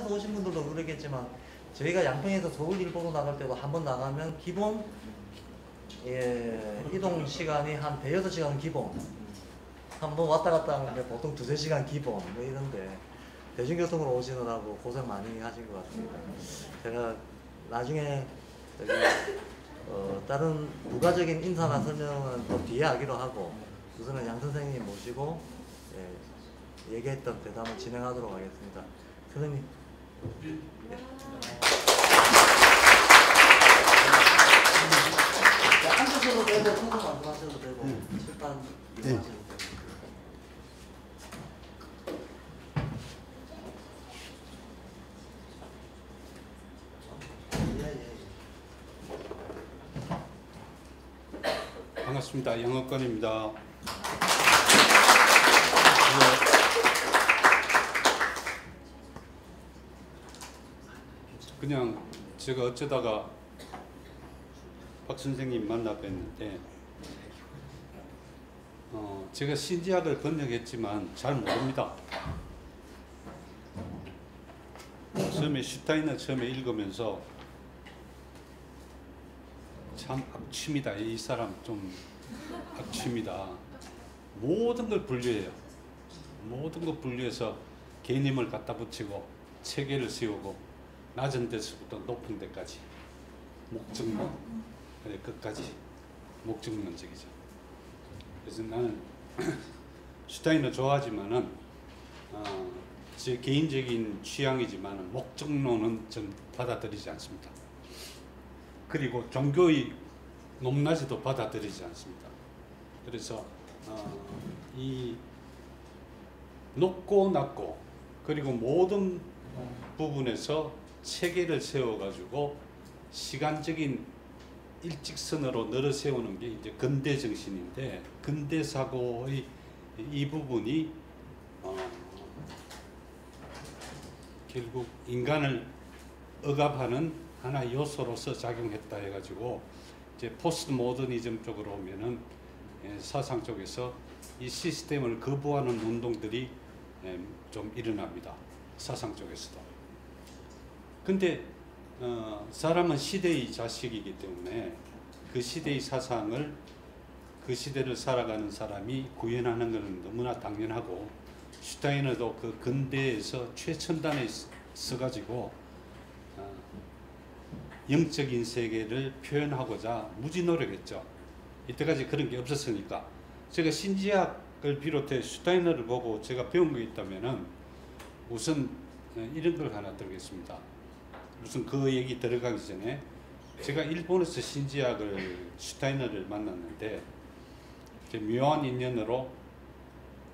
오신 분들도 모르겠지만 저희가 양평에서 서울 일보로 나갈 때도 한 번 나가면 기본 이동 시간이 한 대여섯 시간 기본, 한 번 왔다 갔다 하는 게 보통 두세 시간 기본 뭐 이런데 대중교통으로 오시느라고 고생 많이 하신 것 같습니다. 제가 나중에 여기 다른 부가적인 인사나 설명은 또 뒤에 하기로 하고 우선은 양 선생님 모시고 얘기했던 대담을 진행하도록 하겠습니다. 선생님. 앉으셔도 되고 손도 말씀하셔도 되고 칠판 이용하셔도 되고. 반갑습니다. 영업관입니다. 그냥 제가 어쩌다가 박 선생님 만나 뵀는데 제가 신지학을 번역했지만 잘 모릅니다. 처음에 슈타인을 처음에 읽으면서 참 악취입니다. 이 사람 좀 악취입니다. 모든 걸 분류해요. 모든 걸 분류해서 개념을 갖다 붙이고 체계를 세우고 낮은 데서부터 높은 데까지 목적론 끝까지 목적론적이죠. 그래서 나는 슈타인을 좋아하지만은 제 개인적인 취향이지만 목적론은 좀 받아들이지 않습니다. 그리고 종교의 높낮이도 받아들이지 않습니다. 그래서 이 높고 낮고 그리고 모든 부분에서 체계를 세워가지고 시간적인 일직선으로 늘어 세우는 게 이제 근대 정신인데 근대 사고의 이 부분이 결국 인간을 억압하는 하나의 요소로서 작용했다 해가지고 이제 포스트 모더니즘 쪽으로 오면은 사상 쪽에서 이 시스템을 거부하는 운동들이 좀 일어납니다. 사상 쪽에서도. 근데 사람은 시대의 자식이기 때문에 그 시대의 사상을 그 시대를 살아가는 사람이 구현하는 것은 너무나 당연하고 슈타이너도 그 근대에서 최첨단에 서가지고 영적인 세계를 표현하고자 무지 노력했죠. 이때까지 그런 게 없었으니까. 제가 신지학을 비롯해 슈타이너를 보고 제가 배운 게 있다면은 우선 이런 걸 하나 들겠습니다. 무슨 그 얘기 들어가기 전에 제가 일본에서 신지학을 슈타이너를 만났는데 묘한 인연으로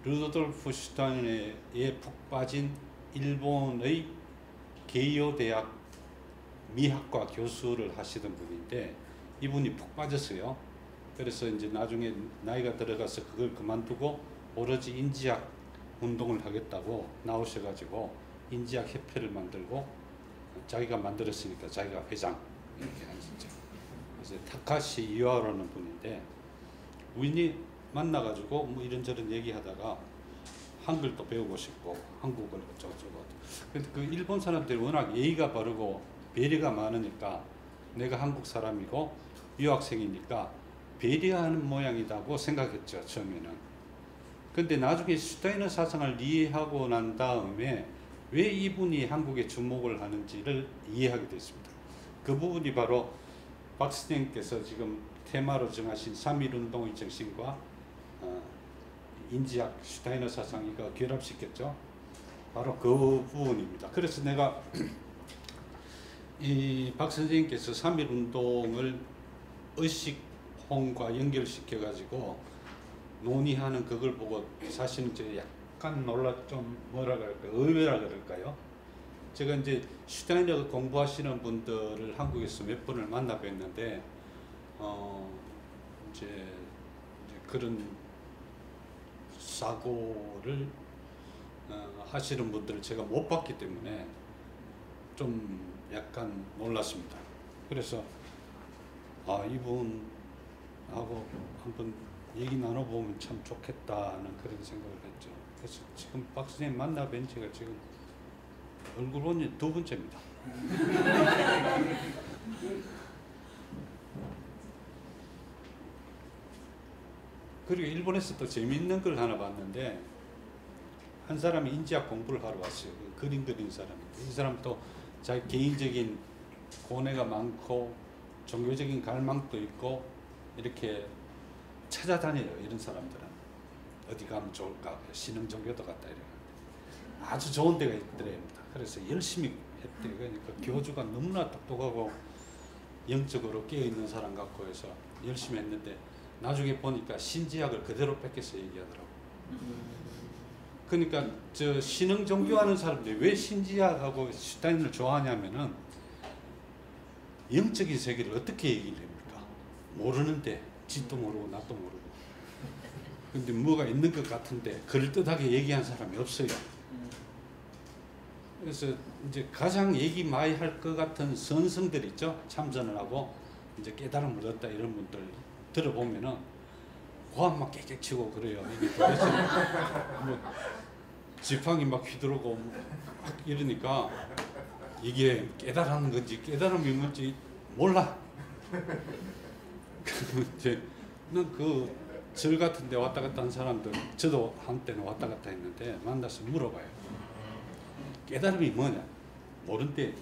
루돌프 슈타이너에 푹 빠진 일본의 게이오 대학 미학과 교수를 하시던 분인데 이분이 푹 빠졌어요. 그래서 이제 나중에 나이가 들어가서 그걸 그만두고 오로지 인지학 운동을 하겠다고 나오셔가지고 인지학 협회를 만들고 자기가 만들었으니까 자기가 회장 이렇게 하시죠. 그래서 타카시 이와라는 분인데 우연히 만나가지고 뭐 이런저런 얘기하다가 한글도 배우고 싶고 한국을 어쩌고저쩌고. 근데 그 일본 사람들이 워낙 예의가 바르고 배려가 많으니까 내가 한국 사람이고 유학생이니까 배려하는 모양이라고 생각했죠, 처음에는. 근데 나중에 슈타이너 사상을 이해하고 난 다음에 왜 이분이 한국에 주목을 하는지를 이해하게 됐습니다. 그 부분이 바로 박 선생님께서 지금 테마로 정하신 3.1운동의 정신과 인지학 슈타이너 사상 이거 결합시켰죠. 바로 그 부분입니다. 그래서 내가 이 박 선생님께서 3.1운동을 의식혼과 연결시켜 가지고 논의하는 그걸 보고 사실은 이제 약간 좀 뭐라 그럴까요? 의외라 그럴까요? 제가 이제 슈타이너 공부하시는 분들을 한국에서 몇 분을 만나 뵀는데 이제 그런 사고를 하시는 분들을 제가 못 봤기 때문에 좀 약간 놀랐습니다. 그래서 이분하고 한번 얘기 나눠보면 참 좋겠다는 그런 생각을 했죠. 그래서 지금 박 선생님 만나 뵌 지가 지금 얼굴 보니 두 번째입니다. 그리고 일본에서 또 재미있는 걸 하나 봤는데 한 사람이 인지학 공부를 하러 왔어요. 그 그림 그리는 사람인데 이 사람도 자기 개인적인 고뇌가 많고 종교적인 갈망도 있고 이렇게 찾아다녀요. 이런 사람들은 어디 가면 좋을까? 신흥 종교도 갔다 이래요. 아주 좋은 데가 있더랍니다. 그래서 열심히 했대요. 그러니까 교주가 너무나 똑똑하고 영적으로 깨어있는 사람 같고 해서 열심히 했는데 나중에 보니까 신지학을 그대로 뺏겨서 얘기하더라고. 그러니까 저 신흥 종교하는 사람들이 왜 신지학하고 슈타인을 좋아하냐면은 영적인 세계를 어떻게 얘기를 합니까? 모르는데 지도 모르고 나도 모르고. 근데 뭐가 있는 것 같은데 그럴듯하게 얘기한 사람이 없어요. 그래서 이제 가장 얘기 많이 할 것 같은 선성들 있죠. 참선을 하고 이제 깨달음을 얻다 이런 분들 들어보면은 고함 막 깨깨치고 그래요. 이게 도대체 뭐 지팡이 막 휘두르고 막 이러니까 이게 깨달은 건지 깨달음이 뭔지 몰라. 이제 그 절 같은 데 왔다 갔다 한 사람들 저도 한때는 왔다 갔다 했는데 만나서 물어봐요. 깨달음이 뭐냐? 모른대.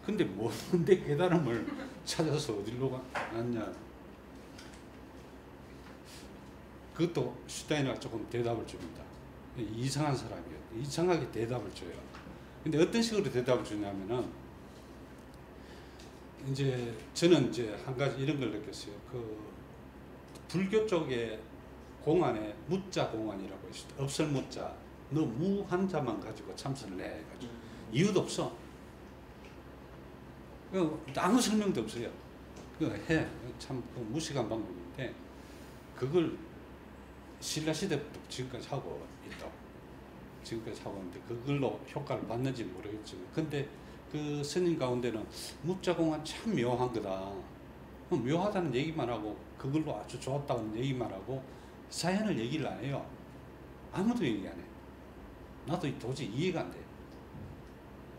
근데 모르는데 깨달음을 찾아서 어디로 갔냐? 그것도 슈타인은 조금 대답을 줍니다. 이상한 사람이에요. 이상하게 대답을 줘요. 근데 어떤 식으로 대답을 주냐면은 이제 저는 이제 한 가지 이런 걸 느꼈어요. 그 불교 쪽에 공안에 무자 공안이라고 있어요. 없을 무자. 너 무 한자만 가지고 참선을 해. 가지고 이유도 없어. 아무 설명도 없어요. 그거 해. 참 무식한 방법인데 그걸 신라 시대부터 지금까지 하고 있다. 지금까지 하고 있는데 그걸로 효과를 받는지 모르겠지만 근데 그 스님 가운데는 무자공안 참 묘한 거다. 묘하다는 얘기만 하고 그걸로 아주 좋았다는 얘기만 하고 사연을 얘기를 안 해요. 아무도 얘기 안 해. 나도 도저히 이해가 안 돼.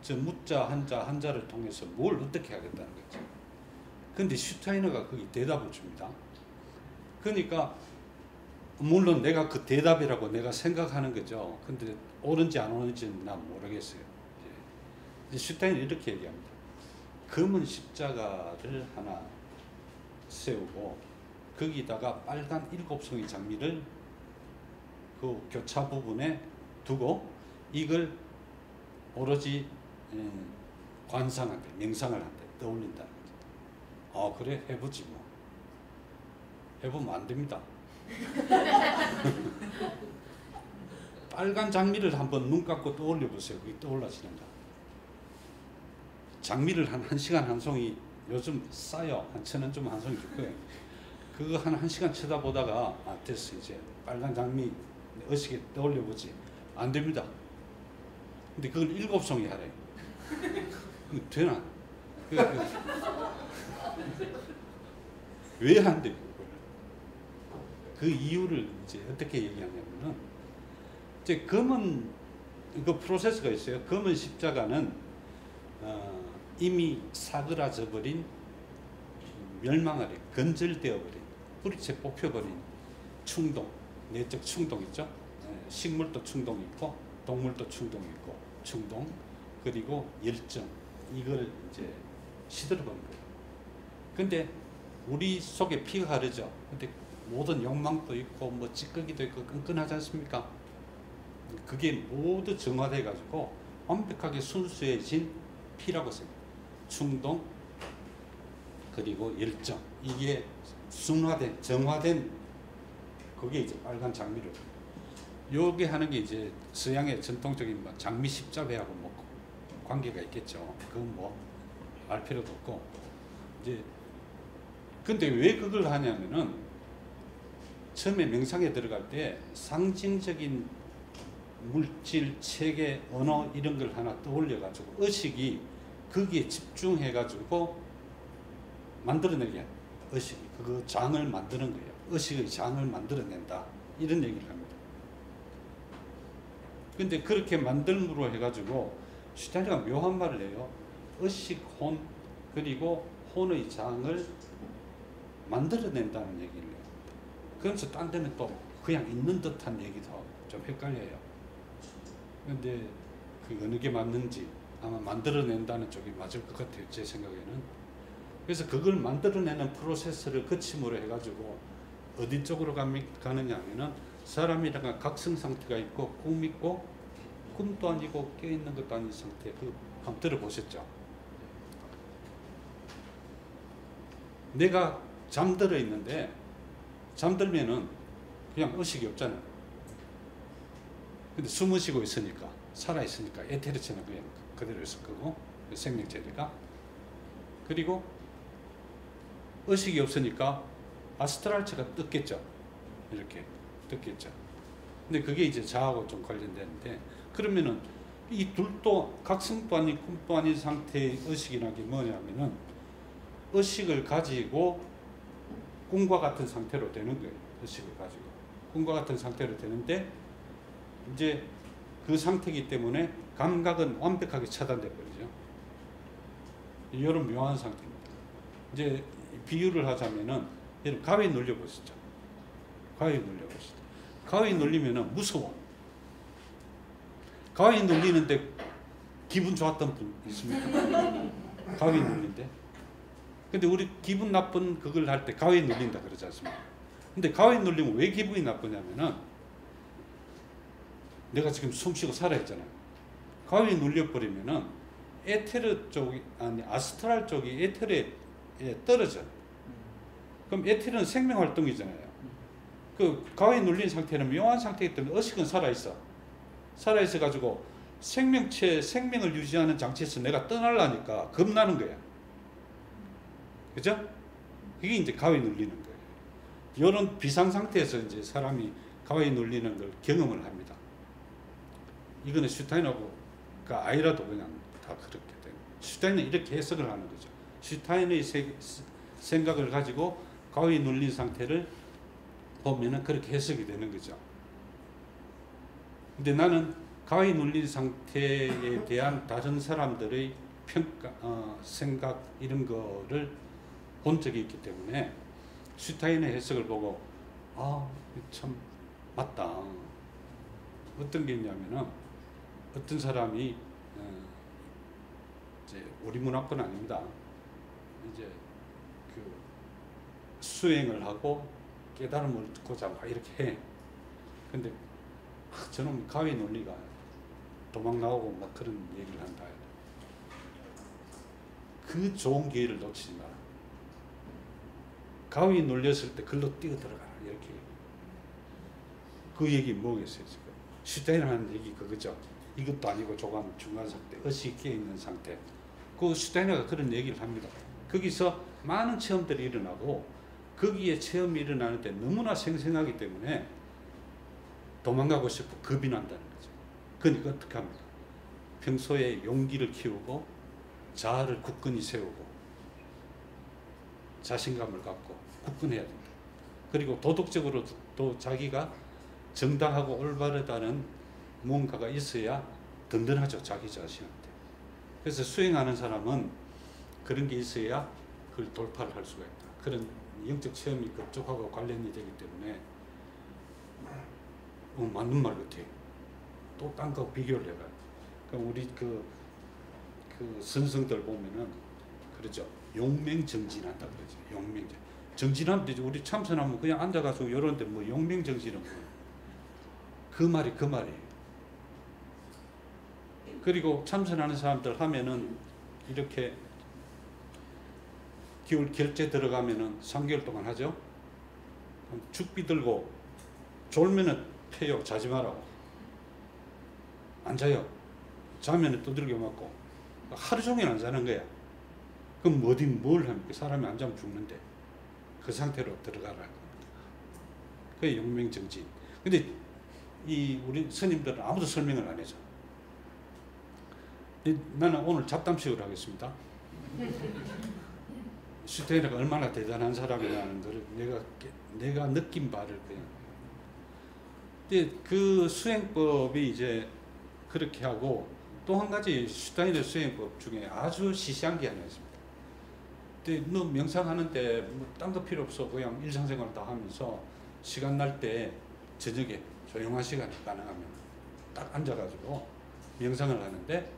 저 무자 한자를 통해서 뭘 어떻게 하겠다는 거지. 근데 슈타이너가 거기 대답을 줍니다. 그러니까 물론 내가 그 대답이라고 내가 생각하는 거죠. 근데 옳은지 안 옳은지는 난 모르겠어요. 이제 슈타인은 이렇게 얘기합니다. 검은 십자가를 하나 세우고 거기다가 빨간 7송이 장미를 그 교차 부분에 두고 이걸 오로지 관상한테 명상을 한대 떠올린다는 거죠. 아 그래 해보지 뭐. 해보면 안 됩니다. 빨간 장미를 한번 눈 감고 떠올려 보세요. 그게 떠올라지는가. 장미를 한 1시간 한 송이 요즘 싸요. 한 1,000원 한 송이 줄 거예요. 그거 한 1시간 쳐다보다가 아 됐어 이제 빨간 장미 어시게 떠올려 보지. 안 됩니다. 근데 그걸 7송이 하래. 되나? 왜 안 돼? 그 이유를 이제 어떻게 얘기하냐면은 이제 검은 그 프로세스가 있어요. 검은 십자가는 이미 사그라져 버린 멸망하래 건절되어 버린 뿌리채 뽑혀버린 충동, 내적 충동 있죠. 식물도 충동이 있고 동물도 충동이 있고 충동 그리고 열정 이걸 이제 시들어버린 거예요. 근데 우리 속에 피가 흐르죠. 근데 모든 욕망도 있고 뭐 찌꺼기도 있고 끈끈하지 않습니까? 그게 모두 정화돼 가지고 완벽하게 순수해진 피라고 생각해요. 충동 그리고 열정 이게 순화된 정화된 그게 이제 빨간 장미를 요게 하는 게 이제 서양의 전통적인 뭐 장미 십자배하고 뭐 관계가 있겠죠. 그건 뭐 알 필요도 없고 이제 근데 왜 그걸 하냐면은 처음에 명상에 들어갈 때 상징적인 물질, 체계, 언어 이런 걸 하나 떠올려 가지고 의식이 거기에 집중해 가지고 만들어내게 의식이 그 장을 만드는 거예요. 의식의 장을 만들어낸다 이런 얘기를 합니다. 근데 그렇게 만들므로 해가지고 슈타이너가 묘한 말을 해요. 의식혼 그리고 혼의 장을 만들어낸다는 얘기를 해요. 그러면서 딴 데는 또 그냥 있는 듯한 얘기도 하고 좀 헷갈려요. 근데 그 어느 게 맞는지 아마 만들어낸다는 쪽이 맞을 것 같아요. 제 생각에는. 그래서 그걸 만들어내는 프로세스를 거침으로 해가지고 어디 쪽으로 가느냐 하면은 사람이랑 각성 상태가 있고 꿈 있고 꿈도 아니고 깨있는 것도 아닌 상태. 그 한번 들어보셨죠? 내가 잠들어 있는데 잠들면은 그냥 의식이 없잖아요. 근데 숨을 쉬고 있으니까 살아 있으니까 에테르체는 그냥 그대로 있을 거고 생명체가. 그리고 의식이 없으니까 아스트랄체가 떴겠죠. 이렇게 떴겠죠. 근데 그게 이제 자하고 좀 관련되는데, 그러면은 이 둘도 각성도 아닌 꿈도 아닌 상태의 의식이라는 게 뭐냐면은 의식을 가지고 꿈과 같은 상태로 되는 거예요. 의식을 가지고 꿈과 같은 상태로 되는데 이제 그 상태이기 때문에 감각은 완벽하게 차단돼 버리죠. 이런 묘한 상태입니다. 이제 비유를 하자면은 여러분 가위 눌려보시죠. 가위 눌려보시죠. 가위 눌리면은 무서워. 가위 눌리는데 기분 좋았던 분 있습니까? 가위 눌린데. 근데 우리 기분 나쁜 그걸 할 때 가위 눌린다 그러지 않습니까? 근데 가위 눌리면 왜 기분이 나쁘냐면은 내가 지금 숨쉬고 살아있잖아요. 가위 눌려버리면은 에테르 쪽이, 아니 아스트랄 쪽이 에테르에 떨어져. 그럼 에테르는 생명 활동이잖아요. 그 가위 눌린 상태는 묘한 상태이기 때문에 의식은 살아있어. 살아있어 가지고 생명체, 생명을 유지하는 장치에서 내가 떠나려니까 겁나는 거야. 그죠? 이게 이제 가위 눌리는 거예요. 이런 비상 상태에서 이제 사람이 가위 눌리는 걸 경험을 합니다. 이거는 슈타이너가 아니라도 그냥 다 그렇게 돼요. 슈타이너는 이렇게 해석을 하는 거죠. 슈타이너의 생각을 가지고 가위 눌린 상태를 보면은 그렇게 해석이 되는 거죠. 근데 나는 가위 눌린 상태에 대한 다른 사람들의 평가, 생각 이런 거를 본 적이 있기 때문에 슈타인의 해석을 보고 참 맞다. 어떤 게 있냐면은 어떤 사람이 이제 우리 문화권 아닙니다. 이제 그 수행을 하고 깨달음을 듣고자 막 이렇게 해. 근데 저는 가위 논리가 도망 나오고 막 그런 얘기를 한다. 그 좋은 기회를 놓치지 마라. 가위 눌렸을 때 글로 뛰어 들어가라. 이렇게. 그 얘기 뭐겠어요, 지금? 슈타인을 하는 얘기 그거죠. 이것도 아니고 조금 중간 상태, 의식이 깨어 있는 상태. 그 슈타이너가 그런 얘기를 합니다. 거기서 많은 체험들이 일어나고 거기에 체험이 일어나는데 너무나 생생하기 때문에 도망가고 싶고 겁이 난다는 거죠. 그러니까 어떻게 합니까? 평소에 용기를 키우고 자아를 굳건히 세우고 자신감을 갖고 굳건해야 된다. 그리고 도덕적으로 또 자기가 정당하고 올바르다는 뭔가가 있어야 든든하죠. 자기 자신한테. 그래서 수행하는 사람은 그런 게 있어야 그걸 돌파를 할 수가 있다. 그런 영적 체험이 그쪽하고 관련이 되기 때문에 맞는 말 같아요. 또 딴 거 비교를 해봐요. 그럼 우리 그 선성들 보면은 그러죠. 용맹정진한다 그러죠. 용맹정. 정진하면 되죠. 우리 참선하면 그냥 앉아가서 이런데 뭐 용맹정진은 뭐. 그 말이에요. 그리고 참선하는 사람들 하면은 이렇게 기울 결제 들어가면은 3개월 동안 하죠. 죽비 들고 졸면은 패요. 자지 말라고. 안 자요. 자면은 두들겨 맞고 하루 종일 안 자는 거야. 그럼 뭘 합니까? 사람이 안 자면 죽는데 그 상태로 들어가라는 겁니다. 그게 용맹정진. 근데 이 우리 스님들은 아무도 설명을 안 해줘. 나는 오늘 잡담식으로 하겠습니다. 슈타이너가 얼마나 대단한 사람이라는 걸 내가 느낀 바를 그냥. 근데 그 수행법이 이제 그렇게 하고 또 한 가지 슈타이너 수행법 중에 아주 시시한 게 하나 있습니다. 근데 너 명상하는데 뭐 딴 거 필요 없어. 그냥 일상생활 다 하면서 시간 날 때 저녁에 조용한 시간이 가능하면 딱 앉아가지고 명상을 하는데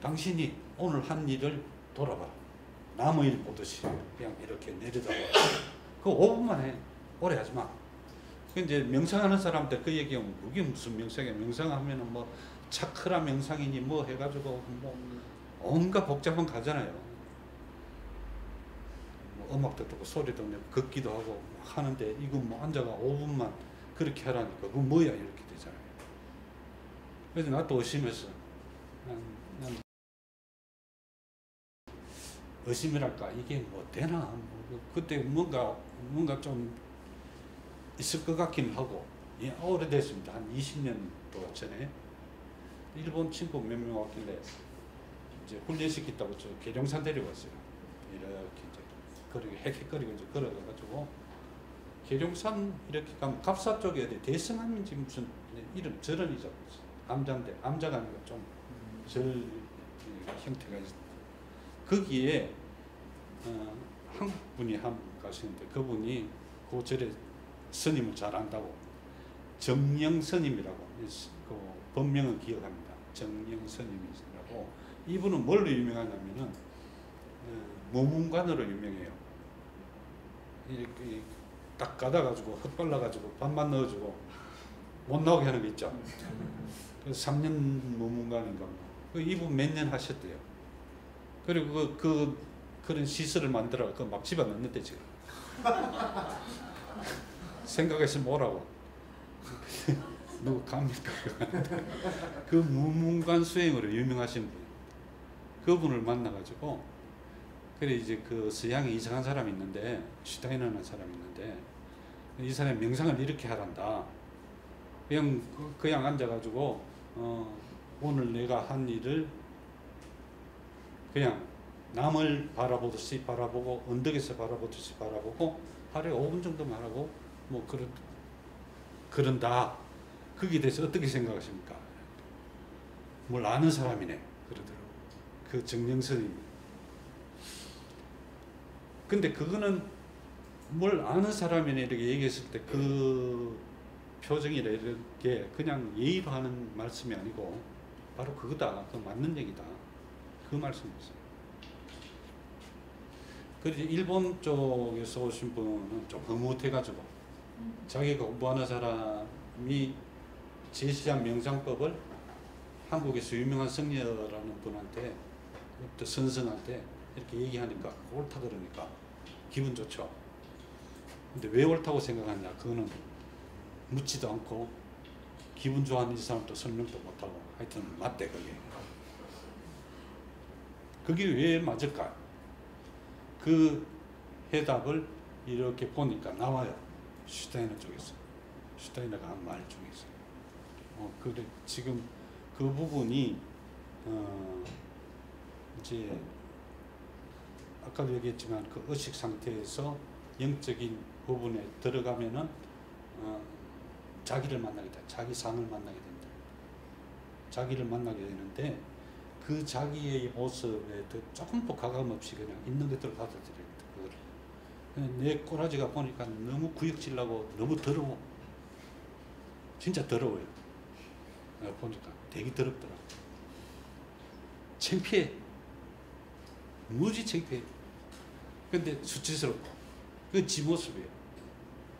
당신이 오늘 한 일을 돌아봐라. 남의 일 보듯이 그냥 이렇게 내려다봐. 그거 5분만 해. 오래 하지 마. 이제 명상하는 사람들 그 얘기하면 그게 무슨 명상이야. 명상하면은 뭐 차크라 명상이니 뭐 해가지고 뭐 온갖 복잡한 거 하잖아요. 뭐 음악도 듣고 소리도 내고 걷기도 하고 하는데 이거 뭐 앉아가 5분만 그렇게 하라니까 그거 뭐야 이렇게 되잖아요. 그래서 나도 의심했어. 난 의심이랄까 이게 뭐 되나 뭐 그때 뭔가 좀 있을 것 같긴 하고 예, 오래됐습니다. 한 20년도 전에 일본 친구 몇 명 왔길래 이제 훈련시켰다고 저 계룡산 데려갔어요. 이렇게 이제 거리고 헥헥거리고 이제 걸어가가지고 계룡산 이렇게 가면 갑사 쪽에 어디 대성암인지 무슨 이름 절은 있어. 암자인데 암자가 아니고 좀 절 형태가 있어. 거기에 한국 분이 한 분 가시는데 그분이 그 절에 스님을 잘 안다고 정령 스님이라고 그 본명은 기억합니다. 정령 스님이라고 이분은 뭘로 유명하냐면은 모문관으로 유명해요. 이렇게 딱 가다가지고 헛발라가지고 밥만 넣어주고 못 나오게 하는 거 있죠. 그래서 3년 모문관인가 그 이분 몇 년 하셨대요. 그리고 그런 시설을 만들어 그 막 집어넣는데 지금 생각했으면 오라고. 누구 갑니까? 그 무문관 수행으로 유명하신 분. 그분을 만나가지고 그래 이제 그 서양에 이상한 사람이 있는데 슈타이너라는 사람이 있는데 이 사람이 명상을 이렇게 하란다. 그냥 앉아가지고 오늘 내가 한 일을 그냥 남을 바라보듯이 바라보고 언덕에서 바라보듯이 바라보고 하루에 5분 정도만 하라고 뭐 그런다. 거기에 대해서 어떻게 생각하십니까? 뭘 아는 사람이네 그러더라고. 그 정령스님이. 근데 그거는 뭘 아는 사람이네 이렇게 얘기했을 때 그 표정이라 이렇게 그냥 예의로 하는 말씀이 아니고 바로 그거다. 그 맞는 얘기다. 그 말씀이었어요. 그래서 일본 쪽에서 오신 분은 좀 흐뭇해가지고 자기가 공부하는 사람이 제시한 명상법을 한국에서 유명한 성녀라는 분한테 또 선생한테 이렇게 얘기하니까 옳다 그러니까 기분 좋죠. 근데 왜 옳다고 생각하냐? 그거는 묻지도 않고 기분 좋아하는 이 사람도 설명도 못하고 하여튼 맞대 그게. 그게 왜 맞을까? 그 해답을 이렇게 보니까 나와요. 슈타이너 쪽에서. 슈타이너가 한 말 중에서. 그래 지금 그 부분이 이제 아까도 얘기했지만 그 의식 상태에서 영적인 부분에 들어가면은 자기를 만나게 돼. 자기 상을 만나게 된다. 자기를 만나게 되는데 그 자기의 모습에 조금 더 가감 없이 그냥 있는 그대로 받아들여야 돼. 내 꼬라지가 보니까 너무 구역질나고 너무 더러워. 진짜 더러워요. 내가 보니까 되게 더럽더라. 창피해. 무지 창피해. 근데 수치스럽고. 그건 지 모습이에요.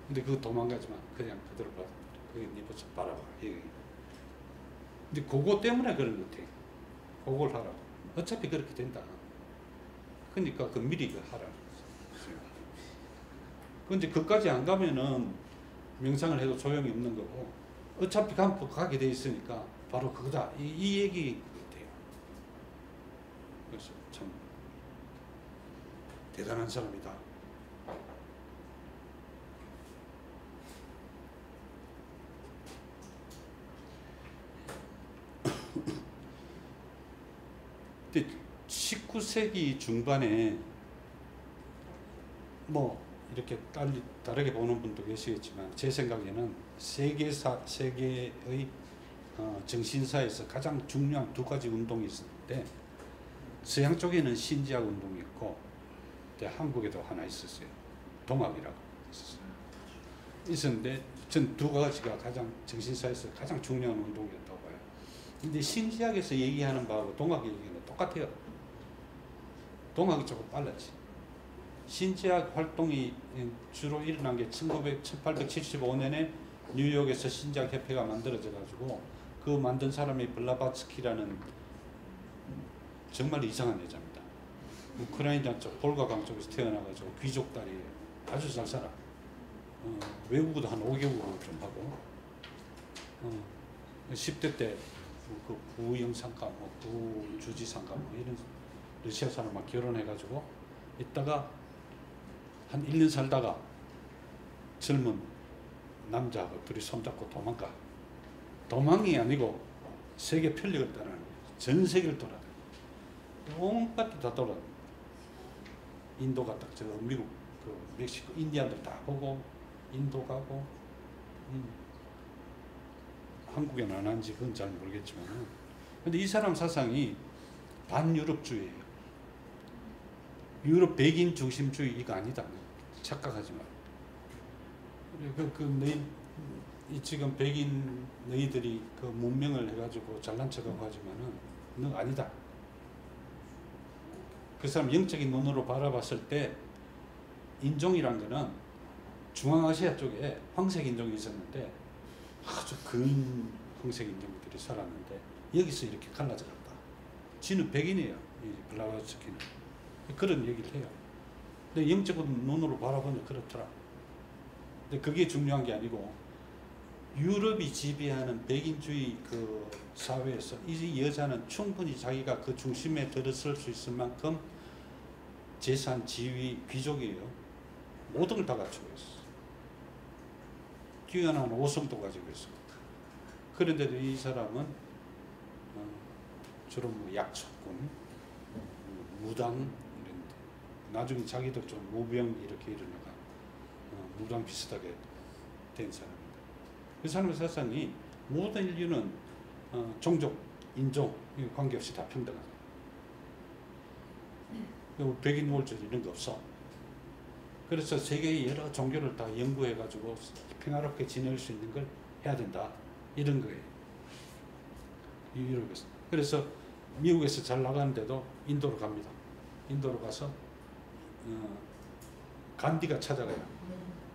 근데 그거 도망가지만 그냥 그대로 받아들여. 그게 네 모습 바라봐. 근데 그거 때문에 그런 것 같아. 그걸 하라고. 어차피 그렇게 된다. 그러니까 그 미리 그 하라고. 근데 그까지 안 가면은 명상을 해도 소용이 없는 거고 어차피 가게 돼 있으니까 바로 그거다. 이 얘기 같아요. 그래서 참 대단한 사람이다. 근데 19세기 중반에 뭐 이렇게 다르게 보는 분도 계시겠지만 제 생각에는 세계의 정신사에서 가장 중요한 두 가지 운동이 있었는데 서양 쪽에는 신지학 운동이 있고 한국에도 하나 있었어요. 동학이라고 있었는데 전 두 가지가 가장 정신사에서 가장 중요한 운동이었다고 봐요. 근데 신지학에서 얘기하는 바하고 동학 얘기는 똑같아요. 동학이 조금 빨랐지. 신지학 활동이 주로 일어난 게 1875년에 뉴욕에서 신지학 협회가 만들어져 가지고 그 만든 사람이 블라바츠키라는 정말 이상한 여자입니다. 우크라이나 쪽 볼가 강 쪽에서 태어나가지고 귀족 딸이에요. 아주 잘 살아. 외국어도 한 5개국어 좀 하고 10대 때 그 부영상가, 부주지상가 이런 러시아 사람과 결혼해가지고 있다가 한 1년 살다가 젊은 남자하고 둘이 손잡고 도망가. 도망이 아니고 세계 편력을 떠나는 거예요. 전 세계를 돌아다녀. 온갖 데 다 돌아. 인도 갔다 저 미국, 그 멕시코, 인디안들 다 보고 인도 가고 한국에는 안 한지 그건 잘 모르겠지만 근데 이 사람 사상이 반유럽주의예요. 유럽 백인 중심주의 이거 아니다. 착각하지 마. 이 지금 백인 너희들이 그 문명을 해가지고 잘난 척하고 하지만은 너 아니다. 그 사람 영적인 눈으로 바라봤을 때 인종이란 거는 중앙아시아 쪽에 황색 인종이 있었는데 아주 근인 황색 인종들이 살았는데 여기서 이렇게 갈라져 갔다. 지는 백인이에요. 이 블라바츠키는 그런 얘기를 해요. 근데 영적인 눈으로 바라보면 그렇더라. 근데 그게 중요한 게 아니고 유럽이 지배하는 백인주의 그 사회에서 이 여자는 충분히 자기가 그 중심에 들어설 수 있을 만큼 재산, 지위, 귀족이에요. 모든 걸 다 갖추고 있어. 뛰어난 오성도 가지고 있어. 그런데도 이 사람은 주로 뭐 약초꾼, 무당 이런 데 나중에 자기도 좀 무병 이렇게 일어나가 무당 비슷하게 된 사람입니다. 그 사람의 사상이 모든 인류는 종족, 인종 관계없이 다 평등하다. 백인 우월주의 이런 거 없어. 그래서 세계의 여러 종교를 다 연구해가지고 평화롭게 지낼 수 있는 걸 해야 된다. 이런 거예요. 유럽에서. 그래서 미국에서 잘 나가는데도 인도로 갑니다. 인도로 가서 간디가 찾아가요.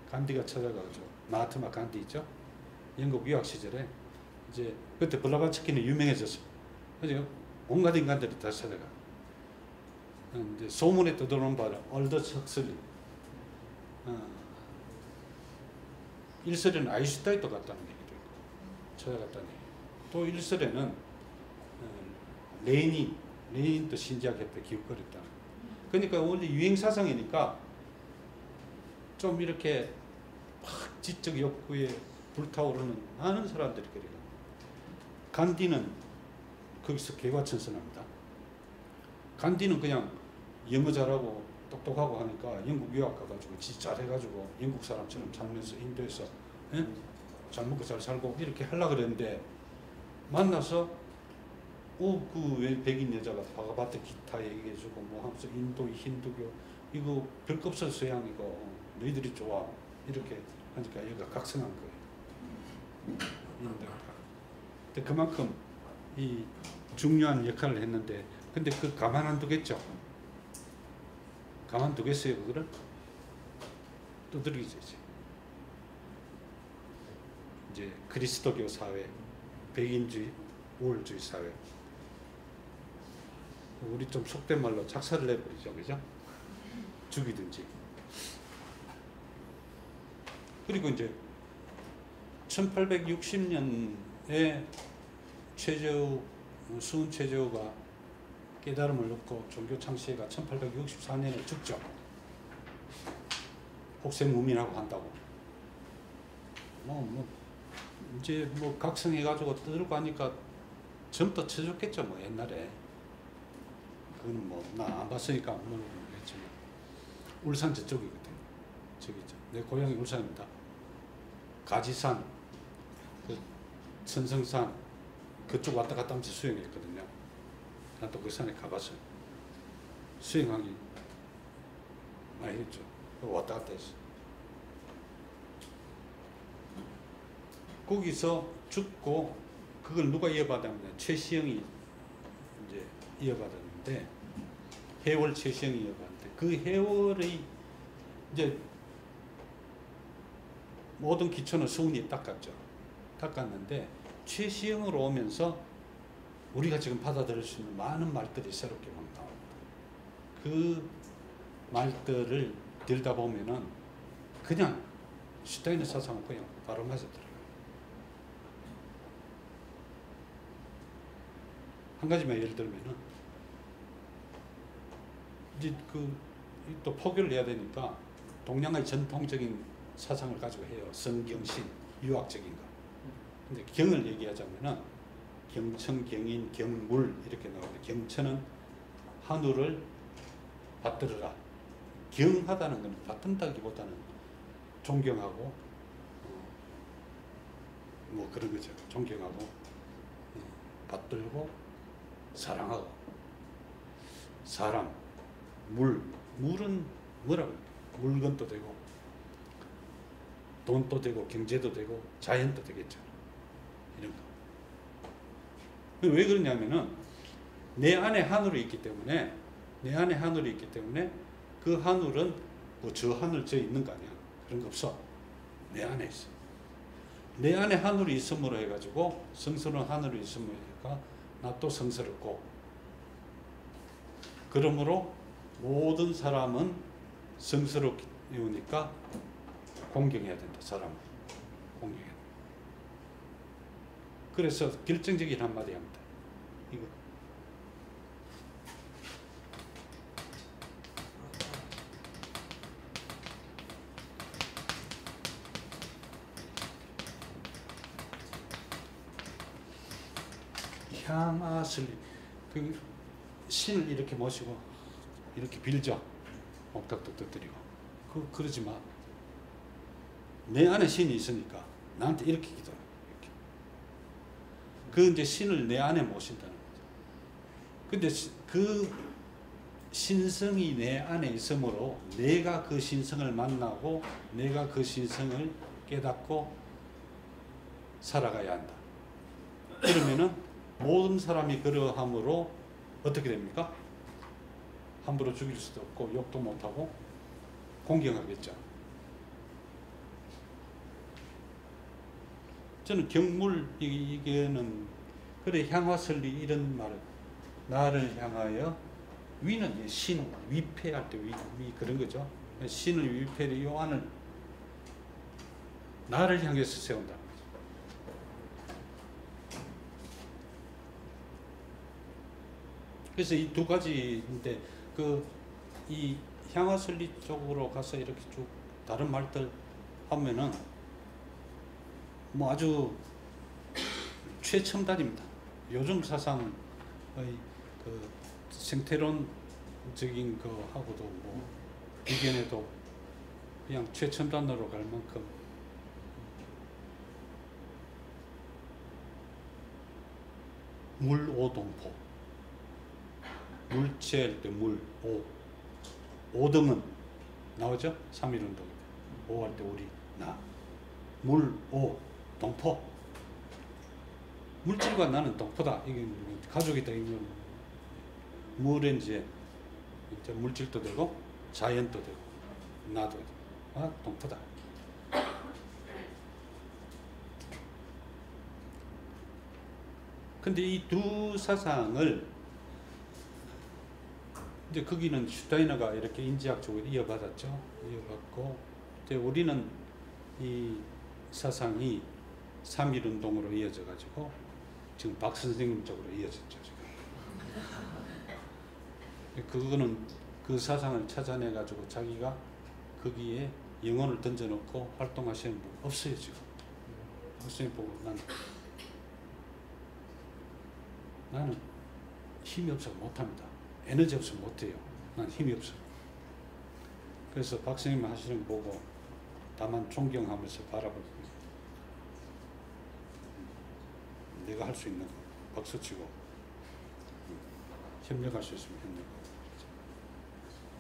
간디가 찾아가죠. 마하트마 간디 있죠. 영국 유학 시절에 이제 그때 블라바츠키는 유명해졌어. 그래서 온갖 인간들이 다 찾아가. 이제 소문에 떠도는 바는 얼더스 헉슬리. 일설에는 아인슈타인도 갔다는 얘기도 있고 찾아갔다는 얘기. 또 일설에는 레닌도 신지학협회 기웃거렸다. 그러니까 원래 유행 사상이니까 좀 이렇게 막 지적 욕구에 불타오르는 많은 사람들이 그래요. 간디는 거기서 개과천선합니다. 간디는 그냥 영어 잘하고 똑똑하고 하니까 영국 유학 가가지고 지 잘해가지고 영국 사람처럼 살면서 인도에서 잘 먹고 잘 살고 이렇게 하려고 그랬는데 만나서 그 왜 백인 여자가 바가바트 기타 얘기해주고 뭐 하면서 인도 힌두교 이거 별거 없어 서양이고 너희들이 좋아 이렇게 하니까 얘가 각성한 거예요. 근데 그만큼 이 중요한 역할을 했는데 근데 그 가만 안 두겠죠. 가만두겠어요, 그거를? 두드리죠. 이제 그리스도교 사회, 백인주의, 우월주의 사회. 우리 좀 속된 말로 작살을 내버리죠, 그죠? 죽이든지. 그리고 이제 1860년에 수은 최재우가 깨달음을 얻고 종교 창시가 1864년에 죽죠. 혹세무민하고 한다고. 이제 각성해가지고 떠들고 하니까 점도 쳐줬겠죠, 옛날에. 그거는 나 안 봤으니까 모르겠지만. 울산 저쪽이거든. 저기죠. 내 고향이 울산입니다. 가지산, 그 천성산, 그쪽 왔다 갔다 하면서 수영했거든요. 난 또 그 산에 가봤어요. 수영하기 많이 했죠. 왔다 갔다 했어. 거기서 죽고 그걸 누가 이어받았냐면 최시영이 이제 이어받았는데, 해월 최시영이 이어받았는데, 그 해월의 이제 모든 기초는 수훈이 닦았죠. 닦았는데 최시영으로 오면서 우리가 지금 받아들일 수 있는 많은 말들이 새롭게 막 나옵니다. 그 말들을 들다 보면은 그냥 슈타인의 사상은 그냥 바로 맞아들어요. 한 가지만 예를 들면은 이제 또 포교를 해야 되니까 동양의 전통적인 사상을 가지고 해요. 성경신, 유학적인 거. 근데 경을 얘기하자면은 경천, 경인, 경물 이렇게 나오는데, 경천은 한우를 받들어라. 경하다는 건 받든다기보다는 존경하고 뭐 그런 거죠. 존경하고 받들고 사랑하고. 사람, 물은 뭐라고 할까요? 물건도 되고 돈도 되고 경제도 되고 자연도 되겠죠. 이런 거. 왜 그러냐면은 내 안에 하늘이 있기 때문에, 그 하늘은 뭐 저 하늘 저 있는 거 아니야. 그런 거 없어. 내 안에 있어. 내 안에 하늘이 있음으로 해가지고, 성스러운 하늘이 있음으로 해가 나 또 성스럽고, 그러므로 모든 사람은 성스러우니까 공경해야 된다. 사람은 공경해야 된다. 그래서 결정적인 한마디 합니다. 이거. 향아슬리. 그 신을 이렇게 모시고 이렇게 빌죠. 옥탁독도 드리고. 그러지 마. 내 안에 신이 있으니까 나한테 이렇게 기도해. 이렇게. 그 이제 신을 내 안에 모신다는 거죠. 근데 그 신성이 내 안에 있으므로 내가 그 신성을 만나고 내가 그 신성을 깨닫고 살아가야 한다. 그러면은 모든 사람이 그러함으로 어떻게 됩니까? 함부로 죽일 수도 없고 욕도 못하고 공경하겠죠. 저는 경물, 이게는 그래 향화설리 이런 말, 나를 향하여, 위는 신, 위패할 때 위 그런 거죠. 신을 위패를 요 안을 나를 향해서 세운다. 그래서 이 두 가지인데, 이 향화설리 쪽으로 가서 이렇게 쭉 다른 말들 하면은 뭐 아주 최첨단입니다. 요즘 사상의 그 생태론적인 거 하고도 뭐 비견해도 그냥 최첨단으로 갈 만큼 물오동포, 물체일 때 물, 오등은 나오죠? 3.1운동. 오할 때 우리, 나. 물, 동포. 물질과 나는 동포다. 이게 가족이다. 이건 물은 이제 물질도 되고 자연도 되고 나도 되고 동포다. 근데 이 두 사상을 이제 거기는 슈타이너가 이렇게 인지학적으로 이어받았죠. 이어받고 이제 우리는 이 사상이 3.1운동으로 이어져 가지고 지금 박 선생님 쪽으로 이어졌죠. 지금. 그거는 그 사상을 찾아내 가지고 자기가 거기에 영혼을 던져놓고 활동하시는 분 없어요. 지금. 선생님 보고 나는 힘이 없어서 못합니다. 에너지 없으면 못해요. 난 힘이 없어. 그래서 박사님 하시는 거 보고 다만 존경하면서 바라보고 내가 할 수 있는 거. 박수치고 협력할 수 있으면 협력하고.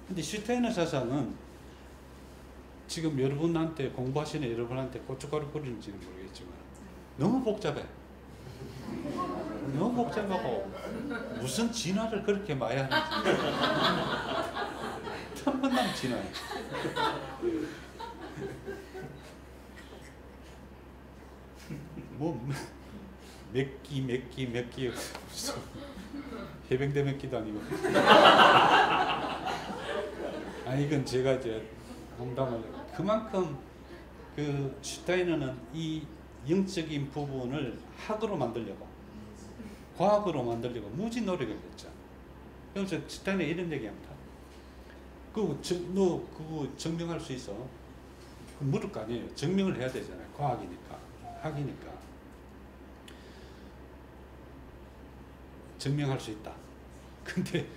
근데 슈타이너 사상은 지금 여러분한테 공부하시는 여러분한테 고춧가루 뿌리는지는 모르겠지만 너무 복잡해. 너무 복잡하고 무슨 진화를 그렇게 많이 하는지 탐만남 진화. 뭐 몇 끼 해병대 몇 끼도 아니고. 아니 이건 제가 이제 농담을 그만큼 그 슈타이너는 이 영적인 부분을 학으로 만들려고 과학으로 만들려고 무지 노력을 했죠. 그래서 슈타이너 이런 얘기합니다. 너 그거 증명할 수 있어? 물을 거 아니에요. 증명을 해야 되잖아요. 과학이니까 학이니까 증명할 수 있다. 근데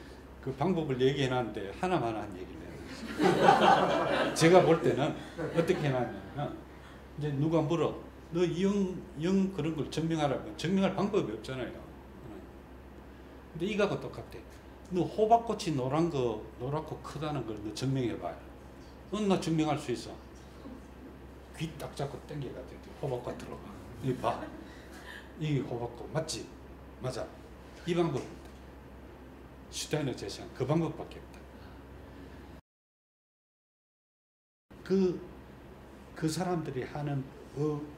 그 방법을 얘기해놨는데 하나만 한 얘기를 해요. 제가 볼 때는 어떻게 해놨냐면 이제 누가 물어 너 영 그런 걸 증명하라면 증명할 방법이 없잖아요. 근데 이거하고 똑같아. 너 호박꽃이 노랗고 크다는 걸 너 증명해봐요. 나 증명할 수 있어. 귀 딱 잡고 당겨가지고 호박꽃 들어가. 이 봐. 이게 호박꽃 맞지? 맞아. 이 방법입니다. 슈타이너 제시한 그 방법밖에 없다. 그 사람들이 하는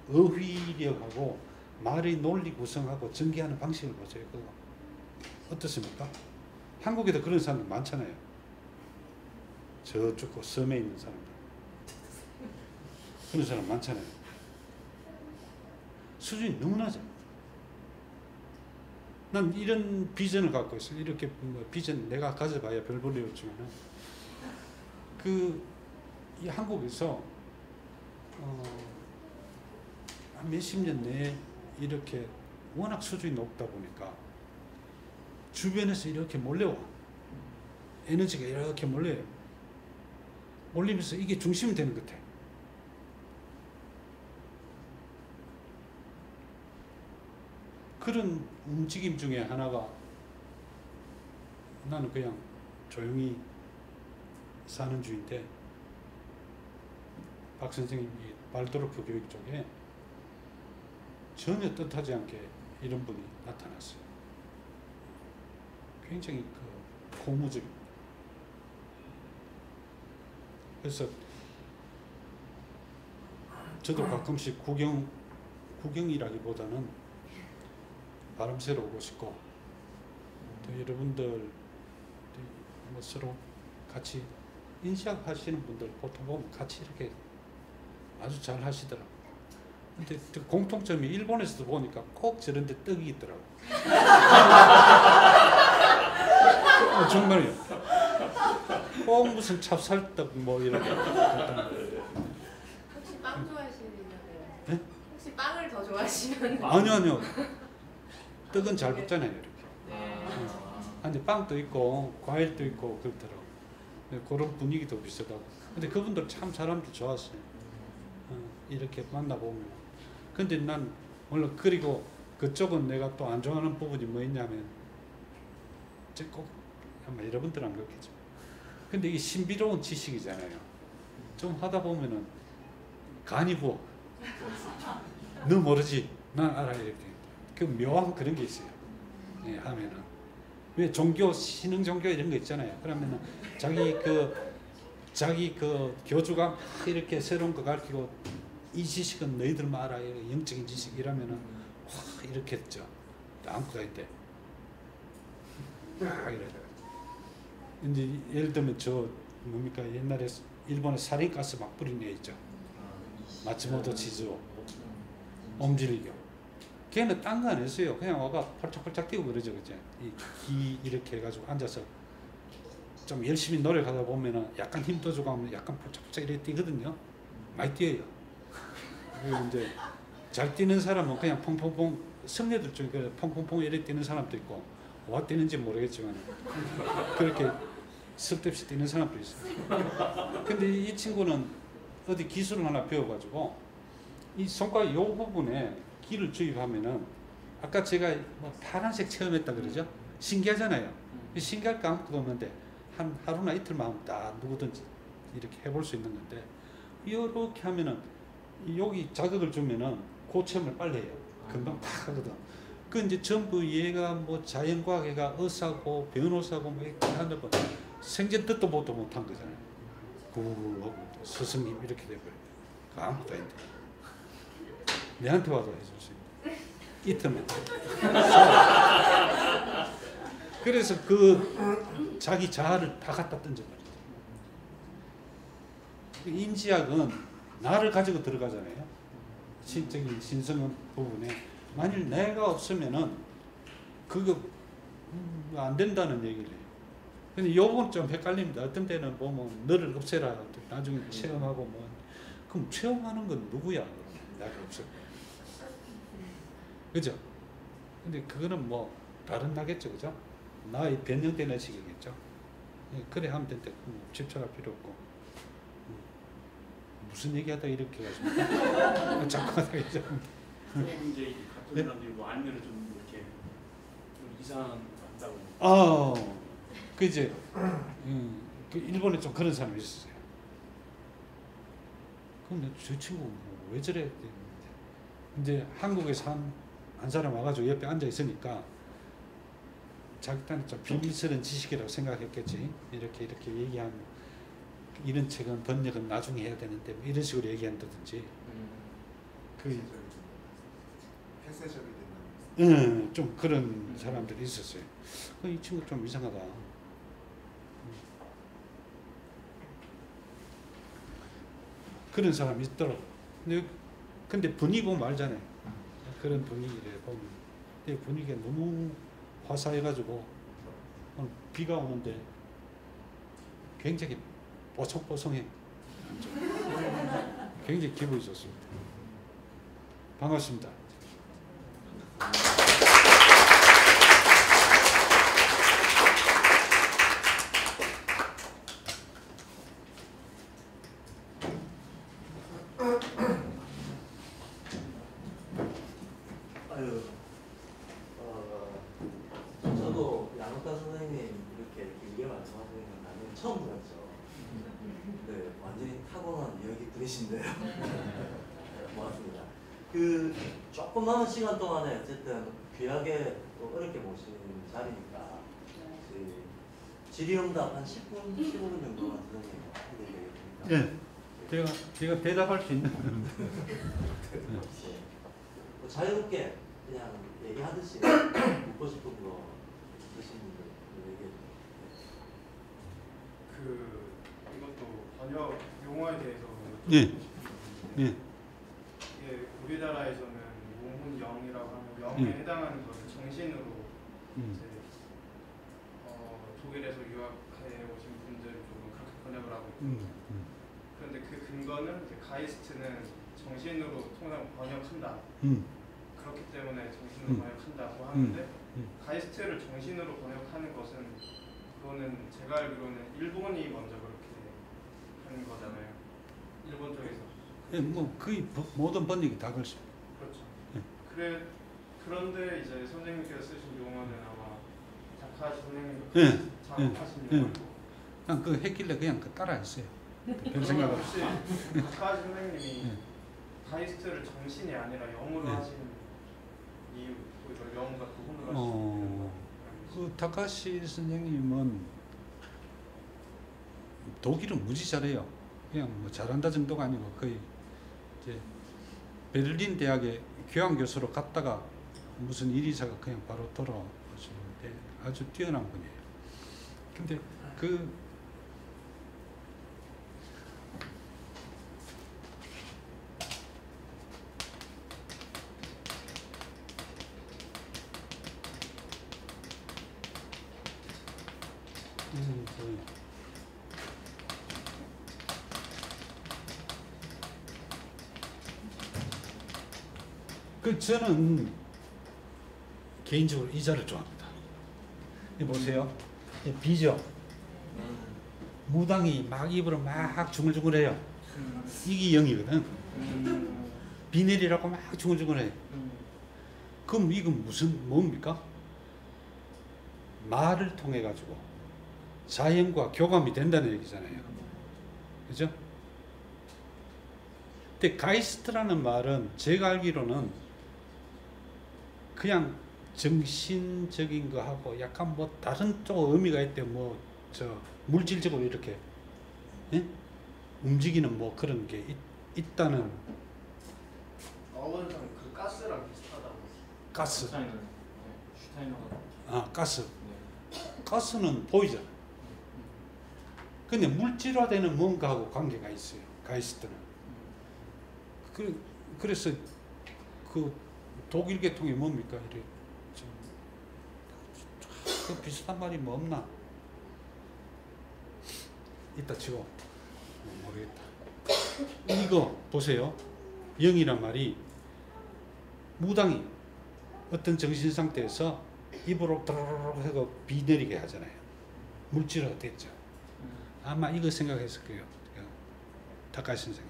어휘력하고 말의 논리 구성하고 전개하는 방식을 보세요. 그거 어떻습니까? 한국에도 그런 사람들 많잖아요. 저쪽 섬에 있는 사람들. 그런 사람 많잖아요. 수준이 너무 낮아. 난 이런 비전을 갖고 있어요. 이렇게 뭐 비전 내가 가져봐야 별 볼일 없지만은 이 한국에서 한 몇십 년 내에 이렇게 워낙 수준이 높다 보니까 주변에서 이렇게 몰려와. 에너지가 이렇게 몰려요. 몰리면서 이게 중심이 되는 것 같아. 그런 움직임 중에 하나가 나는 그냥 조용히 사는 주인데 박 선생님이 발도르프 교육 쪽에 전혀 뜻하지 않게 이런 분이 나타났어요. 굉장히 고무적입니다. 그래서 저도 가끔씩 구경이라기보다는 바람 쐬러 오고 싶고 또 여러분들 뭐 서로 같이 인시학 하시는 분들 보통 보면 같이 이렇게 아주 잘 하시더라고요. 근데 그 공통점이 일본에서도 보니까 꼭 저런 데 떡이 있더라고. 정말요. 꼭 무슨 찹쌀떡 뭐 이런 거. 혹시 빵 좋아하시면 네? 혹시 빵을 더 좋아하시면 아니요. 떡은 잘 붙잖아요 이렇게. 근데 빵도 있고 과일도 있고 그렇더라고. 그런 분위기도 비슷하고. 근데 그분들 참 사람들 좋았어요. 이렇게 만나보면. 근데 난 물론 그리고 그쪽은 내가 또 안 좋아하는 부분이 뭐 있냐면 꼭 아마 여러분들은 안 그렇겠죠. 근데 이게 신비로운 지식이잖아요. 좀 하다 보면은 간이 부어. 너 모르지? 난 알아 이렇게. 그 묘한 그런 게 있어요. 예, 하면은 왜 종교 신흥 종교 이런 거 있잖아요. 그러면은 자기 그 교주가 이렇게 새로운 거 가르치고 이 지식은 너희들만 알아. 영적인 지식이라면은 와 이렇게 했죠. 안고 갈 때. 이래. 이제 예를 들면 저 뭡니까 옛날에 일본에 사린가스 막 뿌린 애 있죠. 마츠모토 치즈오, 옴지리교. 걔는 딴 거 안 했어요. 그냥 와가 펄짝펄짝 뛰고 그러죠, 그죠? 이 이렇게 해가지고 앉아서 좀 열심히 노력하다 보면은 약간 힘도 주고 하면 약간 펄짝펄짝 이렇게 뛰거든요. 많이 뛰어요. 그리고 이제 잘 뛰는 사람은 그냥 퐁퐁퐁 성녀들 중에 퐁퐁퐁 이렇게 뛰는 사람도 있고 와 뛰는지 모르겠지만 그렇게 쓸데없이 뛰는 사람도 있어요. 근데 이 친구는 어디 기술을 하나 배워가지고 이 손가락 요 부분에 기를 주입하면은 아까 제가 뭐 파란색 체험했다 그러죠? 신기하잖아요. 신기할 거 아무것도 없는데 한 하루나 이틀만 하면 다 누구든지 이렇게 해볼 수 있는 건데 이렇게 하면은 여기 자극을 주면은 그 체험을 빨리 해요. 금방 팍 하거든. 그 이제 전부 얘가 뭐 자연과학애가 의사고 변호사고 뭐 이렇게 하는 거 생전 듣도 보도 못한 거잖아요. 그 스승님 이렇게 돼버려요. 아무것도 아닌데 내한테 와서 해줄 수 있는 이틀만. 그래서 그 자기 자아를 다 갖다 던져버리죠. 인지학은 나를 가지고 들어가잖아요. 신적인 신성 부분에 만일 내가 없으면은 그거 안 된다는 얘기를 해요. 근데 요건 좀 헷갈립니다. 어떤 때는 보면 너를 없애라 나중에 체험하고 뭐 그럼 체험하는 건 누구야? 내가 없어. 그죠? 근데 그거는 뭐 다른 나겠죠, 그죠? 나의 변형되는 식이겠죠. 그래 하면 된대. 집착할 필요 없고. 무슨 얘기하다 이렇게 가지고 자꾸 하다 이제. 이제 같은 사람들이 뭐 알면은 좀 이렇게 좀 이상한다고. 그 이제 그 일본에 좀 그런 사람이 있었어요. 그럼 저 친구 왜 저래? 이제 한국에서 한 사람 와가지고 옆에 앉아 있으니까 자기한테 좀 비밀스러운 지식이라고 생각했겠지. 이렇게 얘기한 이런 책은 번역은 나중에 해야 되는데 뭐 이런 식으로 얘기한다든지. 폐쇄적이 된다. 좀 그런 사람들이 있었어요. 이 친구 좀 이상하다. 그런 사람이 있더라고. 근데 분위기 보면 알잖아요. 그런 분위기를 보면. 근데 분위기가 너무 화사해가지고 비가 오는데 굉장히 뽀송뽀송해. 굉장히 기분이 좋습니다. 반갑습니다. 아유, 저도 양옥단 선생님 이렇게 길게 말씀하시는 건 나는 처음 들었죠. 네, 완전히 타고난 여기 분이신데요. 고맙습니다. 그 조금 남은 시간 동안에 어쨌든 귀하게 또 어렵게 모신 자리니까 질의응답 한 10분, 15분 정도만 선생님 해드리겠습니다. 네, 제가 대답할 수 있는. 뭐 자유롭게 그냥 얘기하듯이 묻고 싶은 거 있으신 분들 얘기해 주세요. 이것도 번역 용어에 대해서 예. 예. 이게 우리나라에서는 모훈영이라고 하는 영에 해당하는 것을 정신으로 이제 독일에서 유학해 오신 분들은 조금 그렇게 번역을 하고 있고 그런데 그 근거는 이제 가이스트는 정신으로 통상 번역한다. 그렇기 때문에 정신으로 번역한다고 하는데 가이스트를 정신으로 번역하는 것은 그거는 제가 알기로는 일본이 먼저 그렇게 한 거잖아요. 일본 쪽에서. 예, 뭐 거의 모든 번역이 다 그렇죠. 그렇죠. 그런데 이제 선생님께서 쓰신 용어는 아마 자카시 선생님께서 예, 작업하신 예. 용어고 그냥 그 했길래 그냥 그 따라했어요. 별 생각 없이. 자카시 선생님이 가이스트를 정신이 아니라 영으로 하신 이유, 오히려 영과 구분을 하시는 그 타카시 선생님은 독일은 무지 잘해요. 그냥 뭐 잘한다 정도가 아니고 거의 이제 베를린 대학에 교양 교수로 갔다가 무슨 일이 있어가 그냥 바로 돌아오시는데 아주 뛰어난 분이에요. 근데 저는 개인적으로 이 자를 좋아합니다. 이 보세요. 이 비죠. 무당이 막 입으로 막 중얼중얼해요. 이게 영이거든. 비늘이라고 막 중얼중얼해. 그럼 이건 뭡니까? 말을 통해 가지고 자연과 교감이 된다는 얘기잖아요. 그죠? 근데 가이스트라는 말은 제가 알기로는 그냥 정신적인 거하고 약간 뭐 다른 쪽 의미가 있대. 뭐 저 물질적으로 이렇게 예? 움직이는 뭐 그런 게 있다는. 어원상 그 가스랑 비슷하다고. 가스. 슈타이너가 아, 가스. 네. 가스는 보이잖아. 근데 물질화되는 뭔가하고 관계가 있어요. 가이스트는. 그래서 그 독일 계통이 뭡니까? 이래 그 비슷한 말이 뭐 없나? 이따 치고 모르겠다. 이거 보세요. 영이란 말이 무당이 어떤 정신 상태에서 입으로 드르르르 하고 비 내리게 하잖아요. 물질화가 됐죠. 아마 이거 생각했을 거예요. 다카시 선생.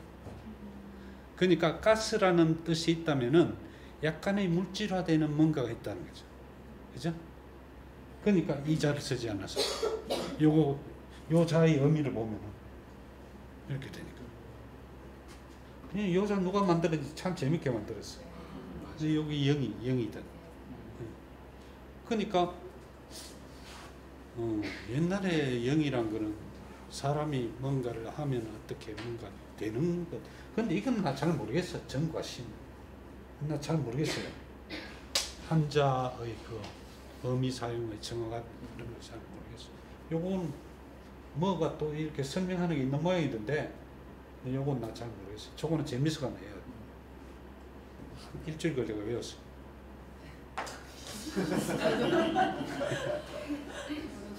그러니까 가스라는 뜻이 있다면은 약간의 물질화되는 뭔가가 있다는 거죠. 그죠? 그러니까 이 자를 쓰지 않아서 요 자의 의미를 보면은 이렇게 되니까. 이 여자 누가 만들었는지 참 재밌게 만들었어. 여기 영이다. 그러니까 옛날에 영이란 거는 사람이 뭔가를 하면 어떻게 뭔가 되는 것. 근데 이건 나 잘 모르겠어. 정과 신. 나 잘 모르겠어요. 한자의 그 의미 사용의 정확한 이런 걸 잘 모르겠어. 요건 뭐가 또 이렇게 설명하는 게 있는 모양이던데 요건 나 잘 모르겠어. 저거는 재밌어가네요. 일주일 걸려가 외웠어.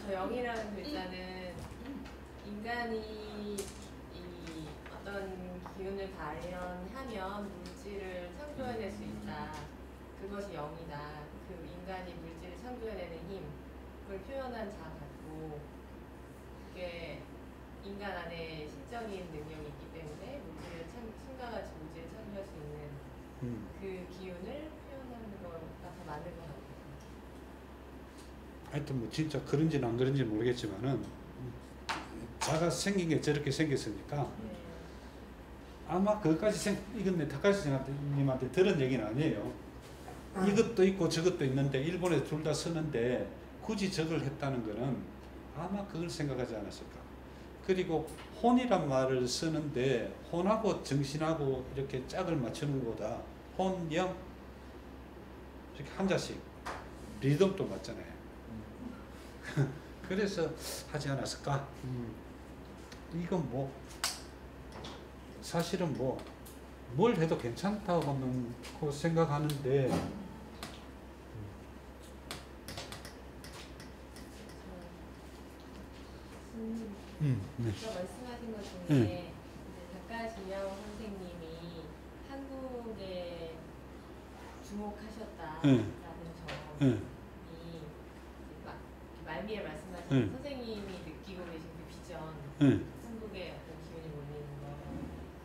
저 영이라는 글자는 인간이 이 어떤 기운을 발현하면 물질을 창조해낼 수 있다. 그것이 영이다. 그 인간이 물질을 창조해내는 힘, 그걸 표현한 자 같고, 그게 인간 안에 신적인 능력이 있기 때문에 신과 같이 물질을 창조할 수 있는 그 기운을 표현하는 거가 더 맞는 것 같아요. 하여튼 뭐 진짜 그런지는 안 그런지는 모르겠지만은 자가 생긴 게 저렇게 생겼으니까 네. 아마 그것까지 이건 내 타카시 선생님한테 들은 얘기는 아니에요. 이것도 있고 저것도 있는데 일본에 둘 다 쓰는데 굳이 저걸 했다는 거는 아마 그걸 생각하지 않았을까. 그리고 혼이란 말을 쓰는데 혼하고 정신하고 이렇게 짝을 맞추는 것보다 혼, 영 이렇게 한자씩 리듬도 맞잖아요. 그래서 하지 않았을까. 이건 뭐 사실은 뭐 뭘 해도 괜찮다고는 생각하는데 네. 아까 말씀하신 것 중에 네. 다카시영 선생님이 한국에 주목하셨다라는 네. 점이 막 말미에 말씀하신 네. 선생님이 느끼고 계신 그 비전, 네. 한국에 어떤 기운이 몰리는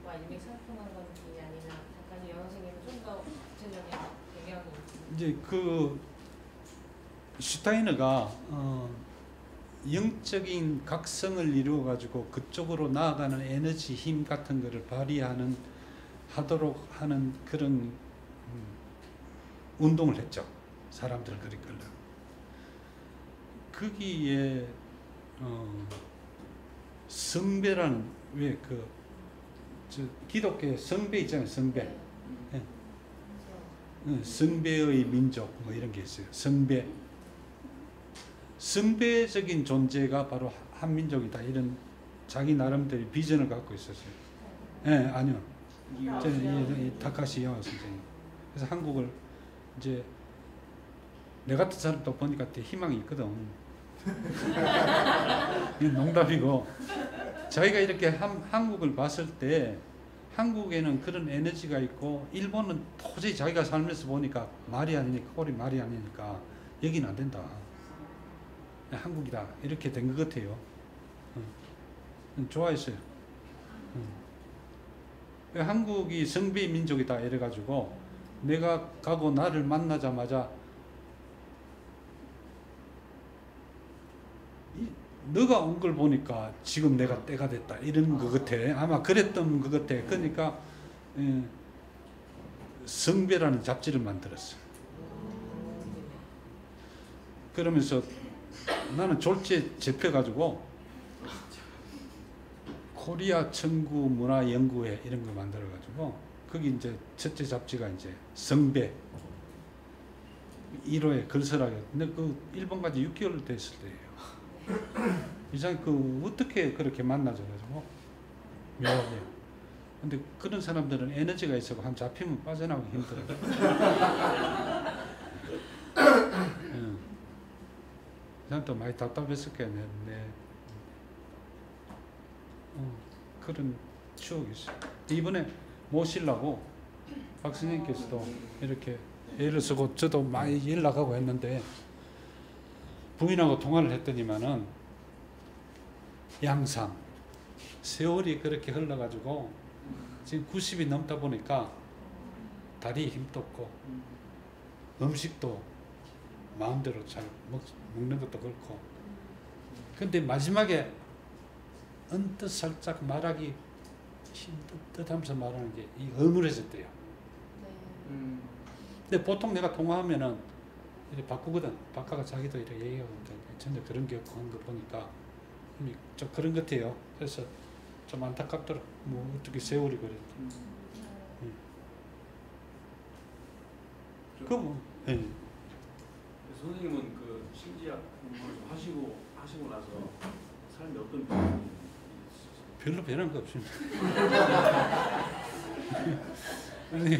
거와 일맥상통한 건지 아니면 다카시영 선생님은 좀 더 구체적인 배경이 이제 그 슈타이너가 영적인 각성을 이루어 가지고 그쪽으로 나아가는 에너지 힘 같은 거를 발휘하는 하도록 하는 그런 운동을 했죠. 사람들을 그리 끌려. 거기에 성배라는 왜 그 기독교의 성배 있잖아요. 성배. 예. 성배의 민족 뭐 이런 게 있어요. 성배. 성배적인 존재가 바로 한민족이다. 이런 자기 나름대로 비전을 갖고 있었어요. 예, 아니요. 다카시 영화 선생님. 그래서 한국을 이제 내 같은 사람도 보니까 되게 희망이 있거든. 이건 농담이고 자기가 이렇게 한국을 봤을 때 한국에는 그런 에너지가 있고 일본은 도저히 자기가 살면서 보니까 말이 아니니까 꼴이 말이 아니니까 여기는 안 된다. 한국이다 이렇게 된 것 같아요. 좋아했어요. 한국이 성비 민족이다 이래가지고 내가 가고 나를 만나자마자 너가 온 걸 보니까 지금 내가 때가 됐다 이런 것 같아. 아마 그랬던 것 같아. 그러니까 성배라는 잡지를 만들었어. 그러면서 나는 졸지에 접혀가지고 코리아 청구 문화 연구회 이런 거 만들어가지고 거기 이제 첫째 잡지가 이제 성배 1호에 글쓰라고. 근데 그 일본 가지 6개월 됐을 때예요. 이상 그 어떻게 그렇게 만나져가지고 묘하게. 근데 그런 사람들은 에너지가 있어서 한 잡히면 빠져나오기 힘들어요. 난 또 많이 답답했을 거야. 그런 추억이 있어요. 이번에 모시려고 박 선생님께서도 이렇게 애를 쓰고 저도 많이 연락하고 했는데 부인하고 통화를 했더니만은 양상 세월이 그렇게 흘러가지고 지금 90이 넘다 보니까 다리에 힘도 없고 음식도 마음대로 잘 먹는 것도 그렇고 근데 마지막에 언뜻 살짝 말하기 힘들듯하면서 말하는 게 이 어눌해졌대요. 근데 보통 내가 통화하면은 이렇게 바꾸거든. 바꿔가 자기도 이렇게 얘기하는데 전혀 그런 게 없고 한 거 보니까 좀 그런 것 같아요. 그래서 좀 안타깝더라. 뭐 어떻게 세월이 그랬지. 뭐, 예. 선생님은 그 심리학 공부를 좀 하시고 나서 삶이 어떤 변화가 별로 변한 거 없습니다. 아니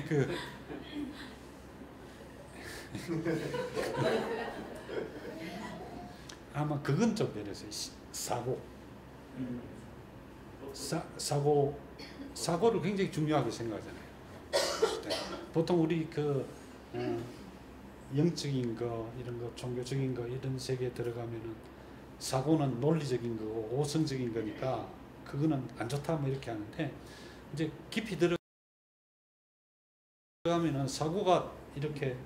아마 그건 좀 변했어요. 사고. 사고를 굉장히 중요하게 생각하잖아요. 보통 우리 영적인 거 이런 거 종교적인 거 이런 세계에 들어가면은 사고는 논리적인 거고 오성적인 거니까 그거는 안 좋다 뭐 이렇게 하는데 이제 깊이 들어가면은 사고가 이렇게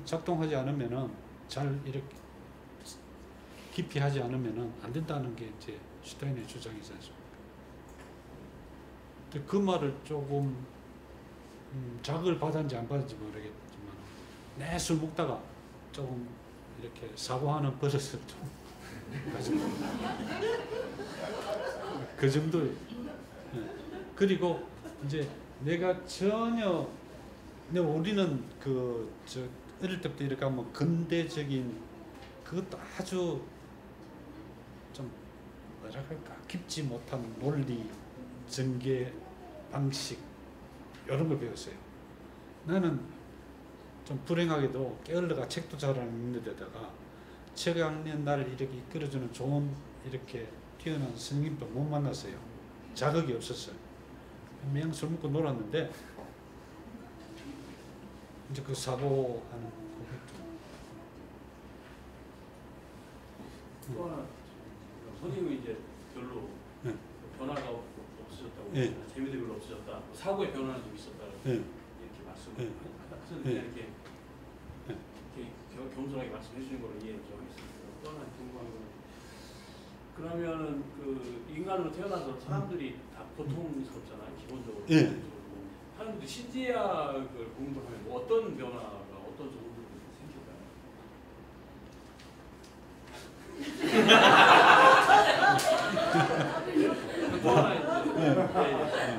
작동하지 않으면은 잘 이렇게 깊이 하지 않으면은 안 된다는 게 이제 슈타인의 주장이지 않습니까? 근데 그 말을 조금 자극을 받았는지 안 받았는지 모르겠지만 내 술 먹다가 조금 이렇게 사고하는 버릇을 좀 가지고 그 정도. 그리고 이제 내가 전혀 우리는 어릴 때부터 이렇게 하면 근대적인 그것도 아주 좀 뭐라 할까 깊지 못한 논리, 전개, 방식 이런 걸 배웠어요. 나는 좀 불행하게도 게을러가 책도 잘 안 읽는 데다가 책 읽는 나를 이렇게 이끌어주는 좋은 이렇게 뛰어난 스님도 못 만났어요. 자극이 없었어요. 그냥 술 먹고 놀았는데 이제 그 사고하는 또 하나 선생님이 이제 별로 변화가 없어졌다고 재미도 별로 없어졌다. 사고의 변화는 좀 있었다. 이렇게 말씀을 하셨는데 이렇게 겸손하게 말씀해 주신 거로 이해 좀 하겠습니다. 또 하나 궁금한 거는 그러면은 그 인간으로 태어나서 사람들이 다 고통스럽잖아요. 기본적으로. 사람들이 신지학을 공부하면 뭐 어떤 변화가 어떤 정도로 생길까요?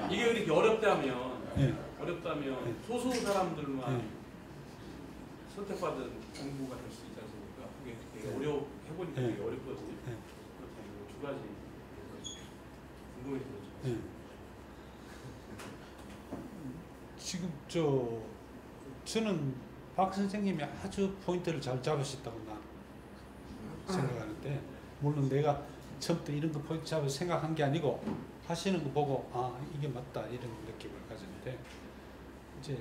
이게 그렇게 어렵다면 소수 사람들만 선택받은 공부가 될 수 있지 않습니까? 그게 되게 해보니까 되게 어렵거든요. 그렇다면 두 가지 궁금해서 지금 저는 박 선생님이 아주 포인트를 잘 잡으셨다고 난 생각하는데 물론 내가 처음부터 이런 거 포인트 잡아서 생각한 게 아니고 하시는 거 보고 아 이게 맞다 이런 느낌을 가졌는데 이제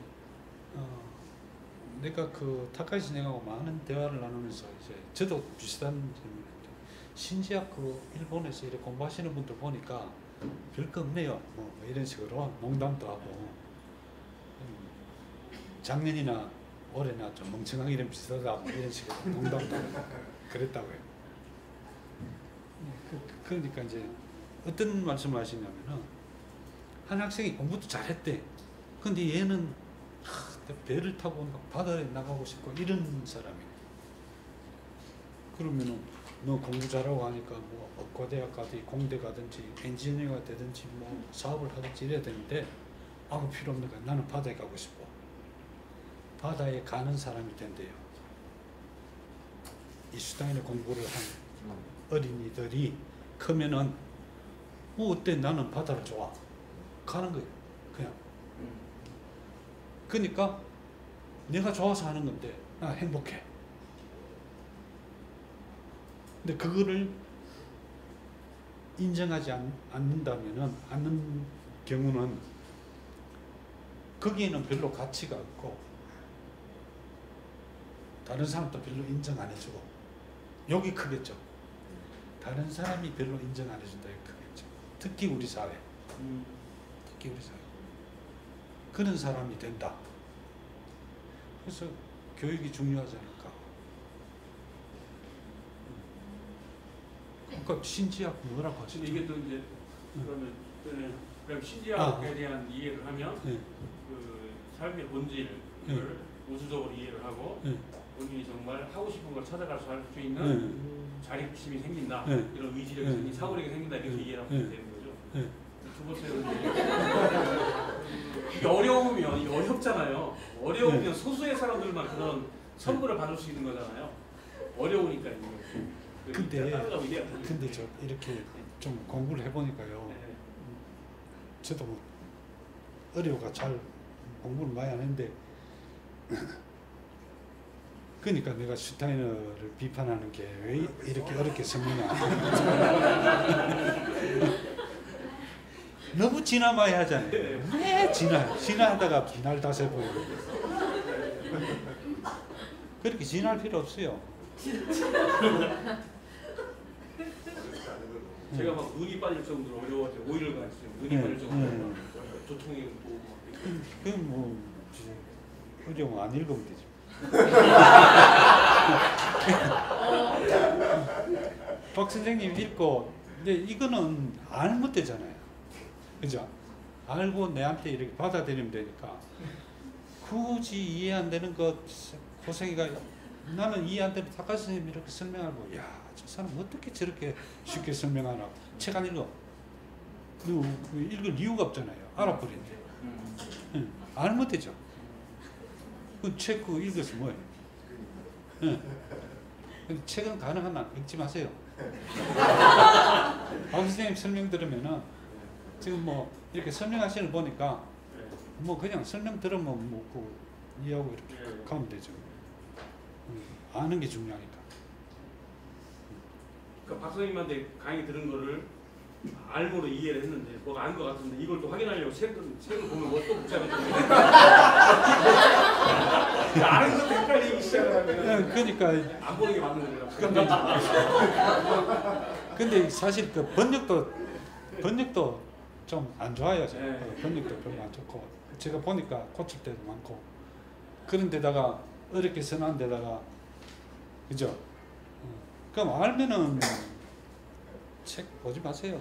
내가 그 타카시 선생하고 많은 대화를 나누면서 이제 저도 비슷한 질문인데 신지학 일본에서 이렇게 공부하시는 분들 보니까 별거 없네요 뭐 이런 식으로 농담도 하고 작년이나 올해나 좀 멍청하게 이름 비슷하다 뭐 이런 식으로 농담도 그랬다고요. 그러니까 이제 어떤 말씀을 하시냐면은 한 학생이 공부도 잘했대. 근데 얘는 배를 타고 바다에 나가고 싶고 이런 사람이에요. 그러면은 너 공부 잘하고 하니까 뭐 업과대학 가든지 공대 가든지 엔지니어가 되든지 뭐 사업을 하든지 이래야 되는데 아무 필요 없는 거야. 나는 바다에 가고 싶어. 바다에 가는 사람이 된대요. 이 슈타인의 공부를 한 어린이들이 크면은 뭐 어때? 나는 바다를 좋아. 가는 거예요. 그냥. 그러니까 내가 좋아서 하는 건데 나 행복해. 근데 그거를 인정하지 않는 경우는 거기에는 별로 가치가 없고 다른 사람도 별로 인정 안 해주고 여기 크겠죠. 다른 사람이 별로 인정 안 해준다 여기 크겠죠. 특히 우리 사회. 특히 우리 사회. 그런 사람이 된다. 그래서 교육이 중요하지 않을까. 그러니까 신지학 뭐라고 하죠? 이게 또 이제 그러면 그럼 신지학에 대한 이해를 하면 그 삶의 본질을 우주적으로 이해를 하고 본인이 정말 하고 싶은 걸 찾아갈 수 있는 자립심이 생긴다. 이런 의지력이 생긴다. 사고력이 생긴다. 이렇게 이해를 하면 되는 거죠. 두 번째는 이게 어려우면 이게 어렵잖아요. 어려우면 소수의 사람들만 그런 선물을 받을 수 있는 거잖아요. 어려우니까 이게. 근데 저 이렇게 좀 공부를 해보니까요. 저도 뭐 어려워가 잘 공부를 많이 안 했는데 그러니까 내가 슈타이너를 비판하는 게 왜 이렇게 어렵게 설명이 안 돼? 너무 지나마이 하잖아요. 왜 지나하다가 날 다세 보이고 그렇게 지날 필요 없어요. 제가 막 눈이 빠질 정도로 어려워서 오일을 가지고 눈이 빠질 정도로 조통이 오고 그럼 뭐 어려우면 안 읽으면 되죠. 박 선생님 읽고 근데 이거는 알면 되잖아요. 그죠? 알고 내한테 이렇게 받아들이면 되니까 굳이 이해 안 되는 것 고생이가 나는 이해 안 되는 탁하 선생님이 이렇게 설명하고 야, 저 사람 어떻게 저렇게 쉽게 설명하나 책 안 읽어. 읽을 이유가 없잖아요. 알아버린대. 알면 되죠. 그 책 그거 읽어서 뭐예요? 책은 가능하나 읽지 마세요. 박 선생님 설명 들으면은 지금 뭐 이렇게 설명하시는 거 보니까 뭐 그냥 설명 들으면 뭐 그 이해하고 이렇게 가면 되죠. 아는 게 중요하니까. 그러니까 박 선생님한테 강의 들은 거를 알고로 이해를 했는데 뭐가 아닌 것 같은데 이걸 또 확인하려고 책을 보면 뭐 또 복잡해져. 아는 것도 헷갈리기 시작하면 그러니까 안 보는 게 맞는 거예요. 근데 사실 그 번역도 좀 안 좋아요. 번역도 별로 안 좋고 제가 보니까 고칠 때도 많고 그런 데다가 어렵게 써놓은 데다가 그죠? 그럼 알면은 책 보지 마세요.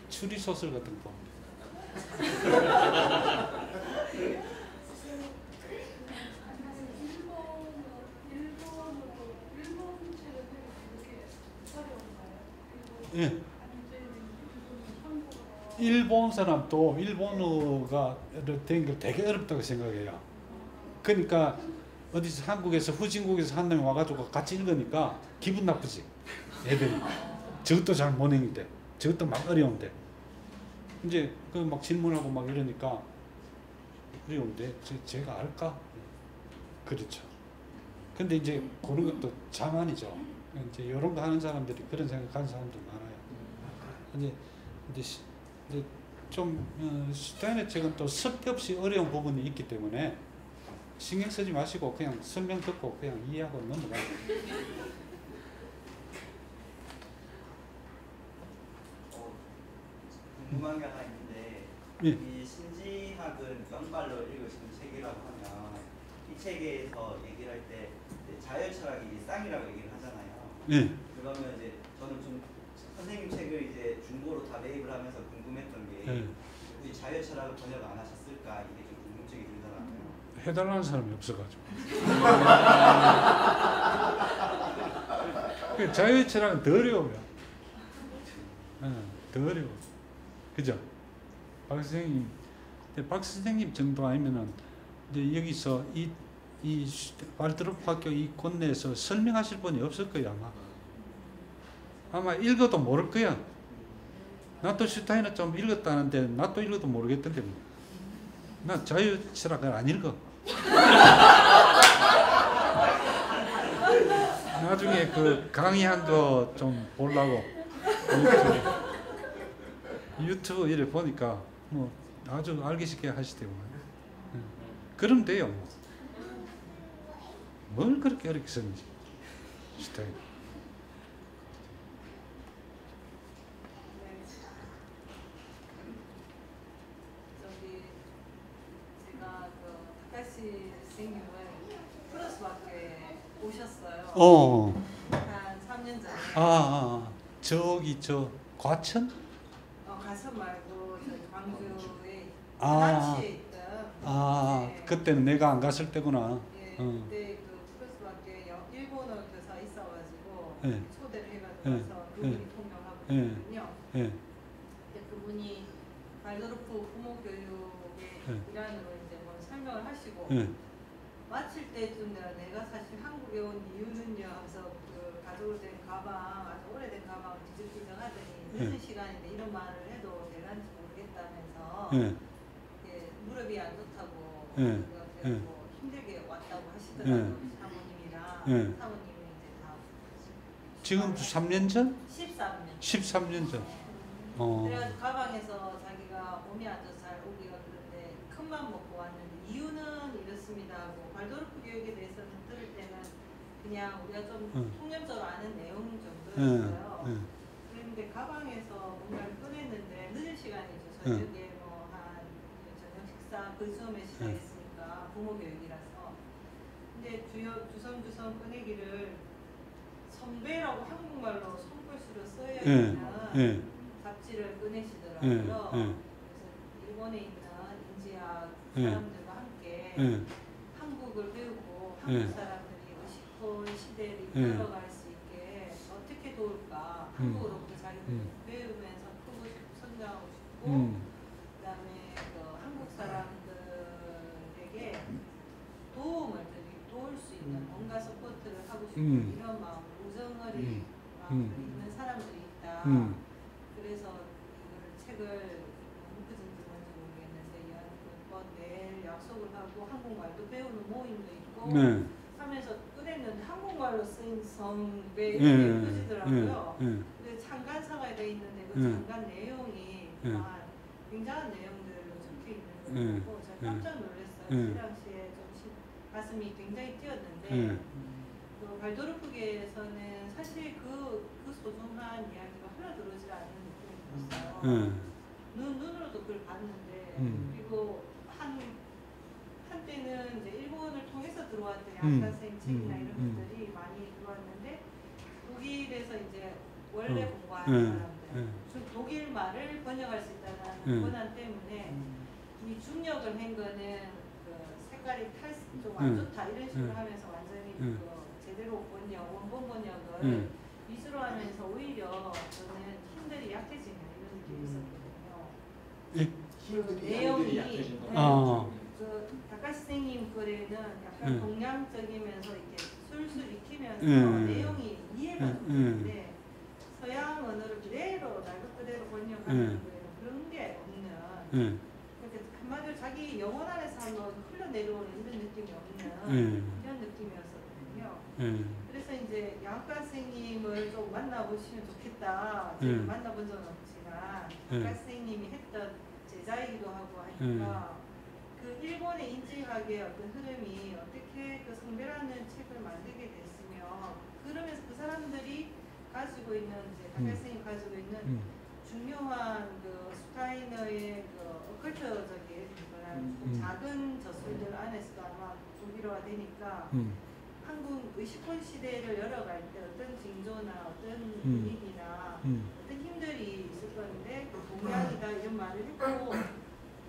추리소설 같은 거 봅니다. 예. 일본 사람도 일본어가 된 걸 되게 어렵다고 생각해요. 그러니까 어디서 한국에서 후진국에서 한 놈이 와가지고 같이 읽으니까 기분 나쁘지. 애들이 저것도 잘 못 읽는데 저것도 막 어려운데 이제 그 막 질문하고 막 이러니까 어려운데 제가 알까? 그렇죠. 근데 이제 그런 것도 자만이죠. 이제 이런 거 하는 사람들이 그런 생각하는 사람들 많아요. 이제 좀 슈타인의 책은 또 섭렵시 어려운 부분이 있기 때문에 신경 쓰지 마시고 그냥 설명 듣고 그냥 이해하고 넘어가요. 궁금한 게 하나 있는데 예. 이 신지학은 연발로 읽으시는 책이라고 하면 이 책에서 얘기를 할 때 자율철학이 쌍이라고 얘기를 하잖아요. 예. 그러면 이제 저는 좀 선생님 책을 이제 중고로 다 매입을 하면서 궁금했던 게 예. 굳이 자율철학을 번역 안 하셨을까 이게 좀 궁금증이 들더라고요. 해달라는 사람이 없어가지고. 자유철학은 더 어려워요. 더 어려워. 그죠? 박 선생님 정도 아니면은 이제 여기서 이 발드로프 학교 이 곳내에서 설명하실 분이 없을 거야 아마. 아마 읽어도 모를 거야. 나도 슈타인을 좀 읽었다는데 나도 읽어도 모르겠던데 뭐. 나 자유철학을 안 읽어. 나중에 그 강의한 거 좀 보려고 유튜브 이래 보니까 뭐 아주 알기 쉽게 하시더구만. 그러면 돼요. 뭘 그렇게 어렵게 썼는지. 슈타인. 제가 그 타카시 선생님을 크로스밖에 오셨어요. 한 3년 전에. 저기 저 과천? 과천 말고 저희 광주에 아. 남치에 있던. 네. 그때는 내가 안 갔을 때구나. 네, 그때 그 크로스밖에 일본어 교사 있어가지고 네. 초대를 해가지고 네. 와서 그분이 통역하고 네. 있거든요. 예. 근데 그분이 발도르프 부모 교육의 네. 일환으로 이제 뭐 설명을 하시고 예. 마칠 때쯤 내가 사실 한국에 온 이유는요 하면서 그 가지고 된 가방 아주 오래된 가방을 뒤적뒤적 하더니 늦은 시간인데 이런 말을 해도 될란지 모르겠다면서 예, 무릎이 안 좋다고 그래서 힘들게 왔다고 하시더라고요. 사모님이랑 사모님이 이제 다 지금 3년 전? 13년 13년 전. 그래가지고 가방에서 자기가 몸이 안 좋아서 잘 오기가 그런데 큰맘 먹고 왔는데 이유는 이렇습니다 하고 발도르프 교육에 대해서는 들을 때는 그냥 우리가 좀 통념적으로 아는 내용 정도였어요. 그런데 가방에서 뭔가를 꺼냈는데 늦은 시간이죠. 저녁에 뭐 한 저녁 식사 그 즈음에 시작했으니까 부모 교육이라서 근데 주섬주섬 꺼내기를 선배라고 한국말로 손글씨로 써야 되는 잡지를 꺼내시더라고요. 그래서 일본에 있는 인지학 사람들과 함께 한국을 배우고 한국 사람들이 50분 시대를 이끌어갈 수 있게 어떻게 도울까 한국으로부터 자기들 배우면서 크고 싶고 성장하고 싶고 그다음에 그 한국 사람들에게 도움을 도울 수 있는 뭔가 서포트를 하고 싶고 이런 마음 우정어린 마음을 있는 사람들이 있다. 그래서 이걸 책을 누구든지 뭔지 모르겠는데 내일 약속을 하고 한국말도 배우는 모임도 있고 하면서 꺼냈는데 한국말로 쓰인 성배 예쁘지더라고요. 근데 창간사가 돼 있는데 그 창간 내용이 굉장한 내용들로 적혀 있는 거고 제가 깜짝 놀랐어요. 그 당시에 좀 가슴이 굉장히 뛰었는데 그 발도르프계에서는 사실 그 소중한 이야기가 하나 들어오지 않는 느낌이 들었어요. 눈으로도 그걸 봤는데 그리고 한때는 이제 일본을 통해서 들어왔던 양산생 책이나 이런 것들이 많이 들어왔는데 독일에서 이제 원래 공부하는 사람들 독일 말을 번역할 수 있다는 권한 때문에 이 중력을 한 거는 그 색깔이 좀 안 좋다 이런 식으로 하면서 완전히 그 제대로 원본 번역을 위주로 하면서 오히려 저는 힘들이 약해지는 이런 느낌이 있었거든요. 그 내용이 그 다카시 선생님 글에는 약간 동양적이면서 이렇게 술술 익히면서 내용이 이해가 되는데 서양 언어를 그대로 날 그대로 번역하는 거에는 그런 게 없는 그러니까 한마디로 자기 영혼 안에서 한번 흘러내려오는 이런 느낌이 없는 이런 느낌이었거든요. 그래서 이제 양가 선생님을 좀 만나보시면 좋겠다. 제가 만나본 적은 없지만 양가 선생님이 했던 제자이기도 하고 하니까 그 일본의 인지학의 어떤 흐름이 어떻게 그 성배라는 책을 만들게 됐으며 그러면서 그 사람들이 가지고 있는 이제 양가 선생님이 가지고 있는 중요한 그 슈타이너의 그 어컬트적인 그런 작은 저술들 안에서도 아마 독일어가 되니까 한국의 10분 시대를 열어갈 때 어떤 징조나 어떤 분위기나 어떤 힘들이 있을 건데 그 동양이다 이런 말을 했고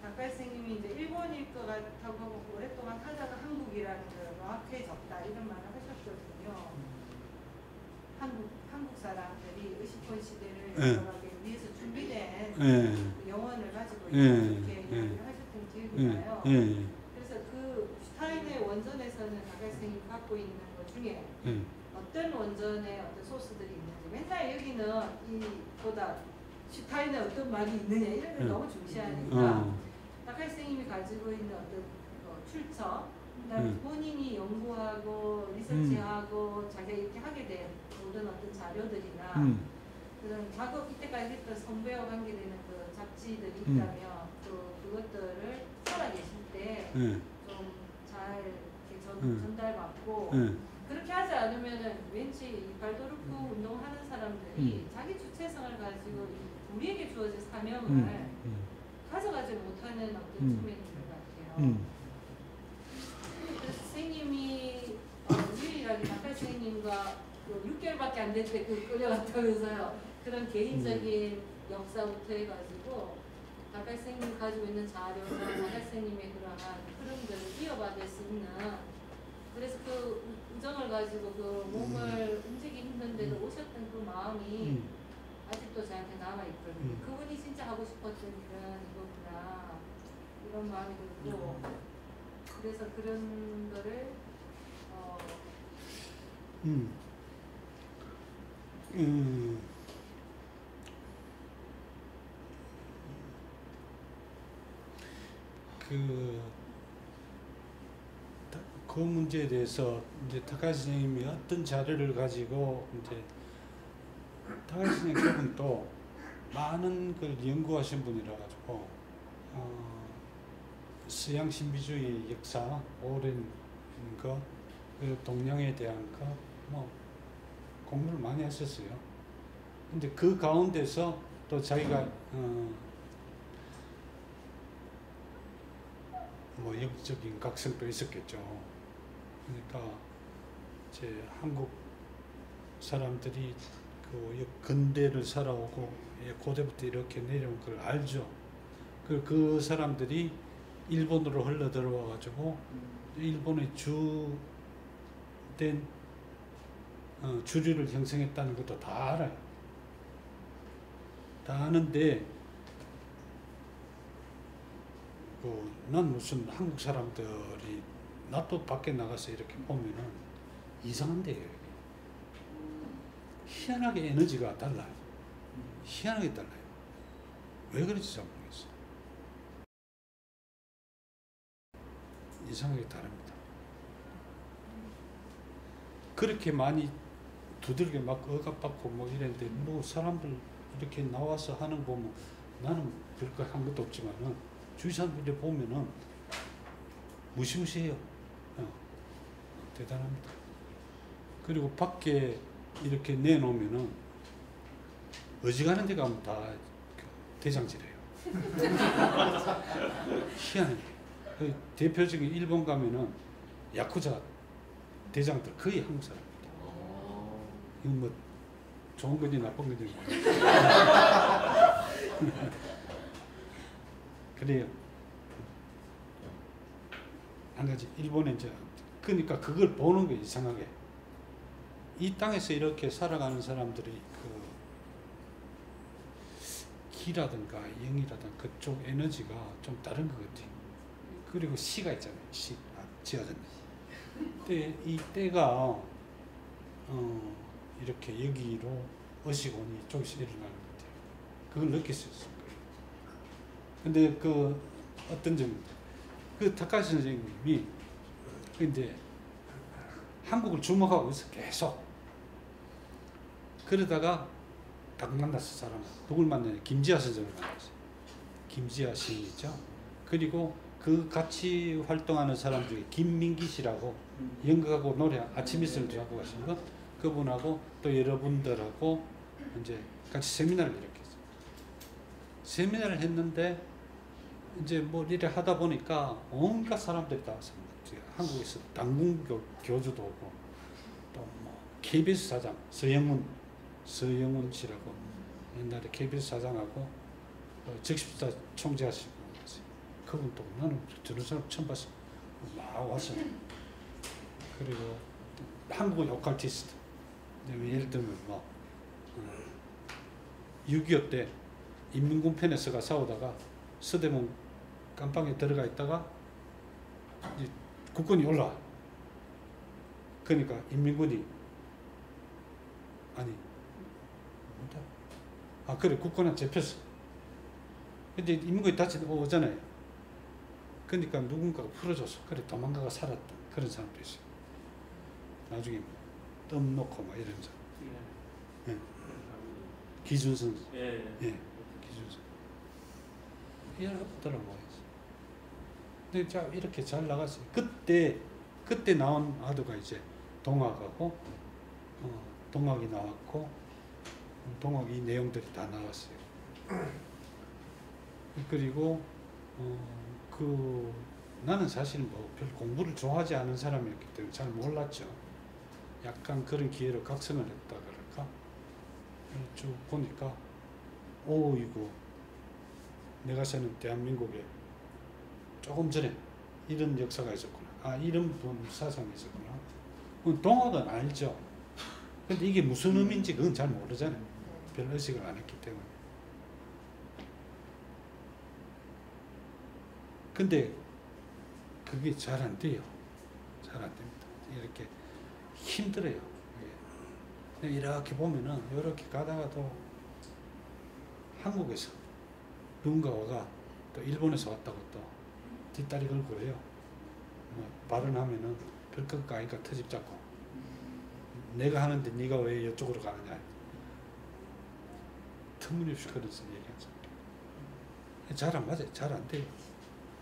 작가 선생님이 이제 일본일 것 같다고 하고 오랫동안 하다가 한국이라는 걸 명확해졌다 이런 말을 하셨거든요. 한국 사람들이 10분 시대를 열어가기 위해서 준비된 그 영혼을 가지고 있는 이렇게 이야기를 하셨던 기억이 나요. 그래서 그 슈타인의 원전에서는 작가 선생님이 갖고 있는 것 중에 어떤 원전의 어떤 소스들이 있는지 맨날 여기는 이보다 슈타인의 어떤 말이 있느냐 이런 걸 너무 중시하니까 작가 선생님이 가지고 있는 어떤 출처 그다음에 본인이 연구하고 리서치하고 자기가 이렇게 하게 된 모든 어떤 자료들이나 그런 작업 이때까지 했던 선배와 관계되는 그 잡지들이 있다면 또 그것들을 살아계실 때 좀 잘 이렇게 전달받고 그렇게 하지 않으면은 왠지 발도르프 운동하는 사람들이 자기 주체성을 가지고 우리에게 주어진 사명을 가져가지 못하는 어떤 측면이 있는 것 같아요. 그래서 선생님이 유일하게 작가 선생님과 6개월밖에 안 될 때 그 끌려갔다면서요. 그런 개인적인 역사부터 해가지고 작가 선생님이 가지고 있는 자료나 작가 선생님의 그러한 흐름들을 이어받을 수 있는 그래서 그 우정을 가지고 그 몸을 움직이기 힘든데도 오셨던 그 마음이 아직도 저한테 남아있거든요. 그분이 진짜 하고 싶었던 일은 이거구나 이런 마음이 들고 그래서 그런 거를 그 문제에 대해서 이제 타카시 선생님이 어떤 자료를 가지고 이제 타카시 선생님은 또 많은 걸 연구하신 분이라 가지고 서양 신비주의 역사 오랜 거 그리고 동양에 대한 거 뭐 공부를 많이 하셨어요. 근데 그 가운데서 또 자기가 뭐 영적인 각성도 있었겠죠. 그러니까 이제 한국 사람들이 그 근대를 살아오고 고대부터 이렇게 내려온 걸 알죠. 그 사람들이 일본으로 흘러 들어와 가지고 일본의 주된 주류를 형성했다는 것도 다 알아요. 다 아는데 난 무슨 한국 사람들이 나도 밖에 나가서 이렇게 보면은 이상한데요. 여기. 희한하게 에너지가 달라요. 희한하게 달라요. 왜 그런지 잘 모르겠어요. 이상하게 다릅니다. 그렇게 많이 두들겨 막 억압받고 뭐 이랬는데 뭐 사람들 이렇게 나와서 하는 거 보면 나는 별거 한 것도 없지만은 주위 사람들이 보면은 무시무시해요. 대단합니다. 그리고 밖에 이렇게 내놓으면은 어지간한 데 가면 다 대장질해요. 희한해. 대표적인 일본 가면은 야쿠자 대장들 거의 한국 사람입니다. 이건 뭐 좋은 건지 나쁜 건지 그래요. 한 가지 일본에 이제 그러니까 그걸 보는 게 이상하게 이 땅에서 이렇게 살아가는 사람들이 그 기라든가 영이라든가 그쪽 에너지가 좀 다른 것 같아요. 그리고 시가 있잖아요. 시 지어졌네. 이 때가 이렇게 여기로 어시곤이 이쪽에서 일어나는 것 같아요. 그걸 느낄 수 있을 거예요. 근데 그 어떤 점, 그 타카시 선생님이 근데 한국을 주목하고 있어 계속. 그러다가 딱 만났어 사람. 누굴 만나냐? 김지아 선생을 만났어요. 김지아 시인이죠. 그리고 그 같이 활동하는 사람 중에 김민기 씨라고 연극하고 노래 아침 이슬도 하고 가신 분 그분하고 또 여러분들하고 이제 같이 세미나를 이렇게 했어요. 세미나를 했는데 이제 뭐 이래 하다 보니까 온갖 사람들이 다 왔습니다. 한국에서 당군 교주도 오고 또 뭐 KBS 사장 서영훈 씨라고 옛날에 KBS 사장하고 적십사 총재하시고 그분도 나는 저런 사람 처음 봤어. 막 왔어요. 그리고 한국의 오컬티스트 예를 들면 뭐 6.25 때 인민군 편에 서가 싸우다가 서대문 깜방에 들어가 있다가 이제 국군이 올라와. 그러니까 인민군이 아니 뭐다? 아 그래 국군한테 잡혔어. 근데 인민군이 다시 오잖아요. 그러니까 누군가가 풀어줘서 그래 도망가가 살았던 그런 사람도 있어요. 나중에 뜸 놓고 막 이런 사람. 예. 기준선. 예. 예. 기준선. 이런 없더라고요. 근데 자 이렇게 잘 나갔어요. 그때 나온 아드가 이제 동학하고 동학이 나왔고 동학 이 내용들이 다 나왔어요. 그리고 나는 사실 뭐 별 공부를 좋아하지 않은 사람이었기 때문에 잘 몰랐죠. 약간 그런 기회로 각성을 했다 그럴까? 쭉 보니까 이거 내가 사는 대한민국에 조금 전에 이런 역사가 있었구나. 아 이런 사상이 있었구나. 동학은 알죠. 근데 이게 무슨 의미인지 그건 잘 모르잖아요. 별 의식을 안 했기 때문에. 근데 그게 잘 안 돼요. 잘 안 됩니다. 이렇게 힘들어요. 이렇게 보면은 이렇게 가다가도 한국에서 누군가 와가 또 일본에서 왔다고 또 뒷다리 걸고 그래요. 뭐 발언하면은 별것 아니까 터집 잡고 내가 하는데 네가 왜 이쪽으로 가느냐. 터무니없이 그런 얘기하죠. 잘 안 맞아요. 잘 안 돼요.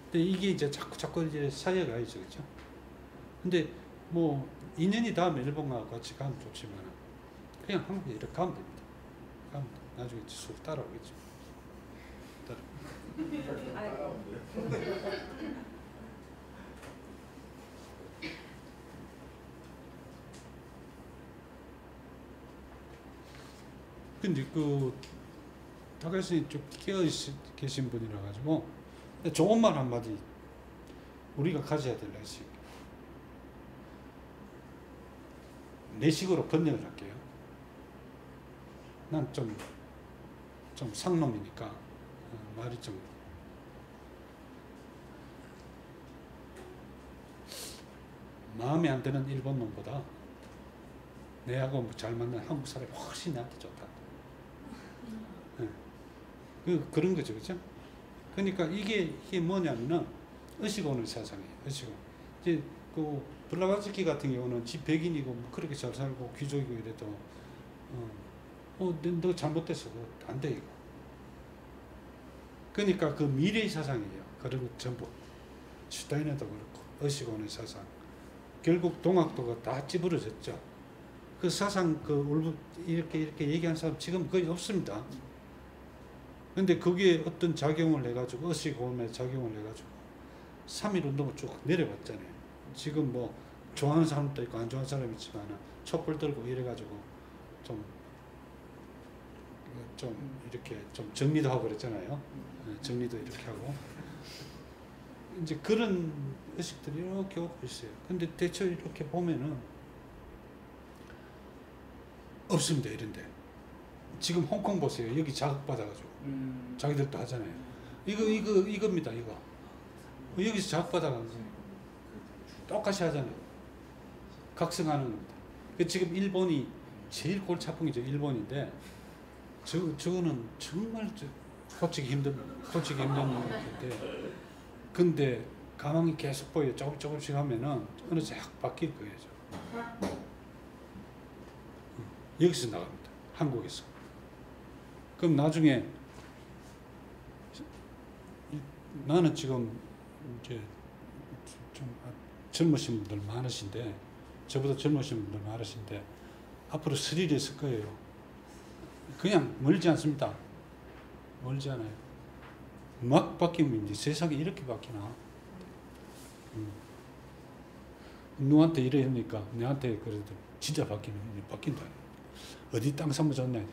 근데 이게 이제 자꾸 이제 사회가 있죠, 그렇죠? 근데 뭐 인연이 닿으면 일본과 같이 가면 좋지만 그냥 한국에 이렇게 가면 됩니다. 가면 나중에 쑥 따라오겠죠. 근데 다가스님 좀 깨어 계신 분이라 가지고 좋은 말 한마디 우리가 가져야 될 의식. 내 식으로 번역을 할게요. 난 좀 상놈이니까 말이 좀 마음에 안 드는 일본 놈보다 내하고 잘 맞는 한국 사람이 훨씬 나한테 좋다. 그런 거죠, 그렇죠? 그러니까 이게 뭐냐면은 의식오는 사상이에요. 의식오. 이제 블라바츠키 같은 경우는 지 백인이고 뭐 그렇게 잘 살고 귀족이고 이래도 너 잘못됐어. 안 돼 이거. 그러니까 그 미래의 사상이에요. 그런 것 전부. 슈타이너도 그렇고 의식오는 사상. 결국 동학도가 다 찌부러졌죠. 그 사상 이렇게 얘기한 사람 지금 거의 없습니다. 근데 그게 어떤 작용을 해가지고 의식오음의 작용을 해가지고 3.1 운동을 쭉 내려갔잖아요. 지금 뭐 좋아하는 사람도 있고 안 좋아하는 사람이 있지만 촛불 들고 이래가지고 좀 이렇게 좀 정리도 하고 그랬잖아요. 정리도 이렇게 하고 이제 그런 의식들이 이렇게 오고 있어요. 근데 대체 이렇게 보면은 없습니다. 이런데 지금 홍콩 보세요. 여기 자극받아가지고 자기들도 하잖아요. 이겁니다. 이거 여기서 자극받아가지고 똑같이 하잖아요. 각성하는 겁니다. 지금 일본이 제일 골차풍이죠. 일본인데 저거는 정말 고치기 힘든 건데 근데 가망이 계속 보여. 조금씩 하면은 어느새 확 바뀔 거예요. 여기서 나갑니다. 한국에서. 그럼 나중에 나는 지금 이제 좀 젊으신 분들 많으신데 저보다 젊으신 분들 많으신데 앞으로 스릴이 있을 거예요. 그냥 멀지 않습니다. 멀지 않아요. 막 바뀌면 이제 세상이 이렇게 바뀌나? 누구한테 이러니까 내한테 그래도 진짜 바뀐다. 어디 땅 사면 좋네.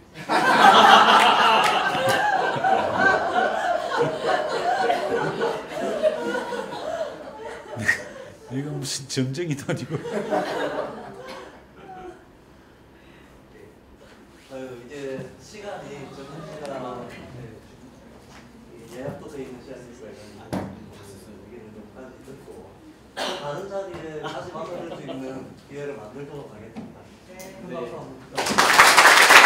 내가 무슨 점쟁이도 아니고. 이제 시간이 점심시간 예약도 돼 있는 시간이니까 의견을 좀까지 듣고 다른 자리에 다시 만날 수 있는 기회를 만들도록 하겠습니다. 큰 박수 한번 부탁드립니다.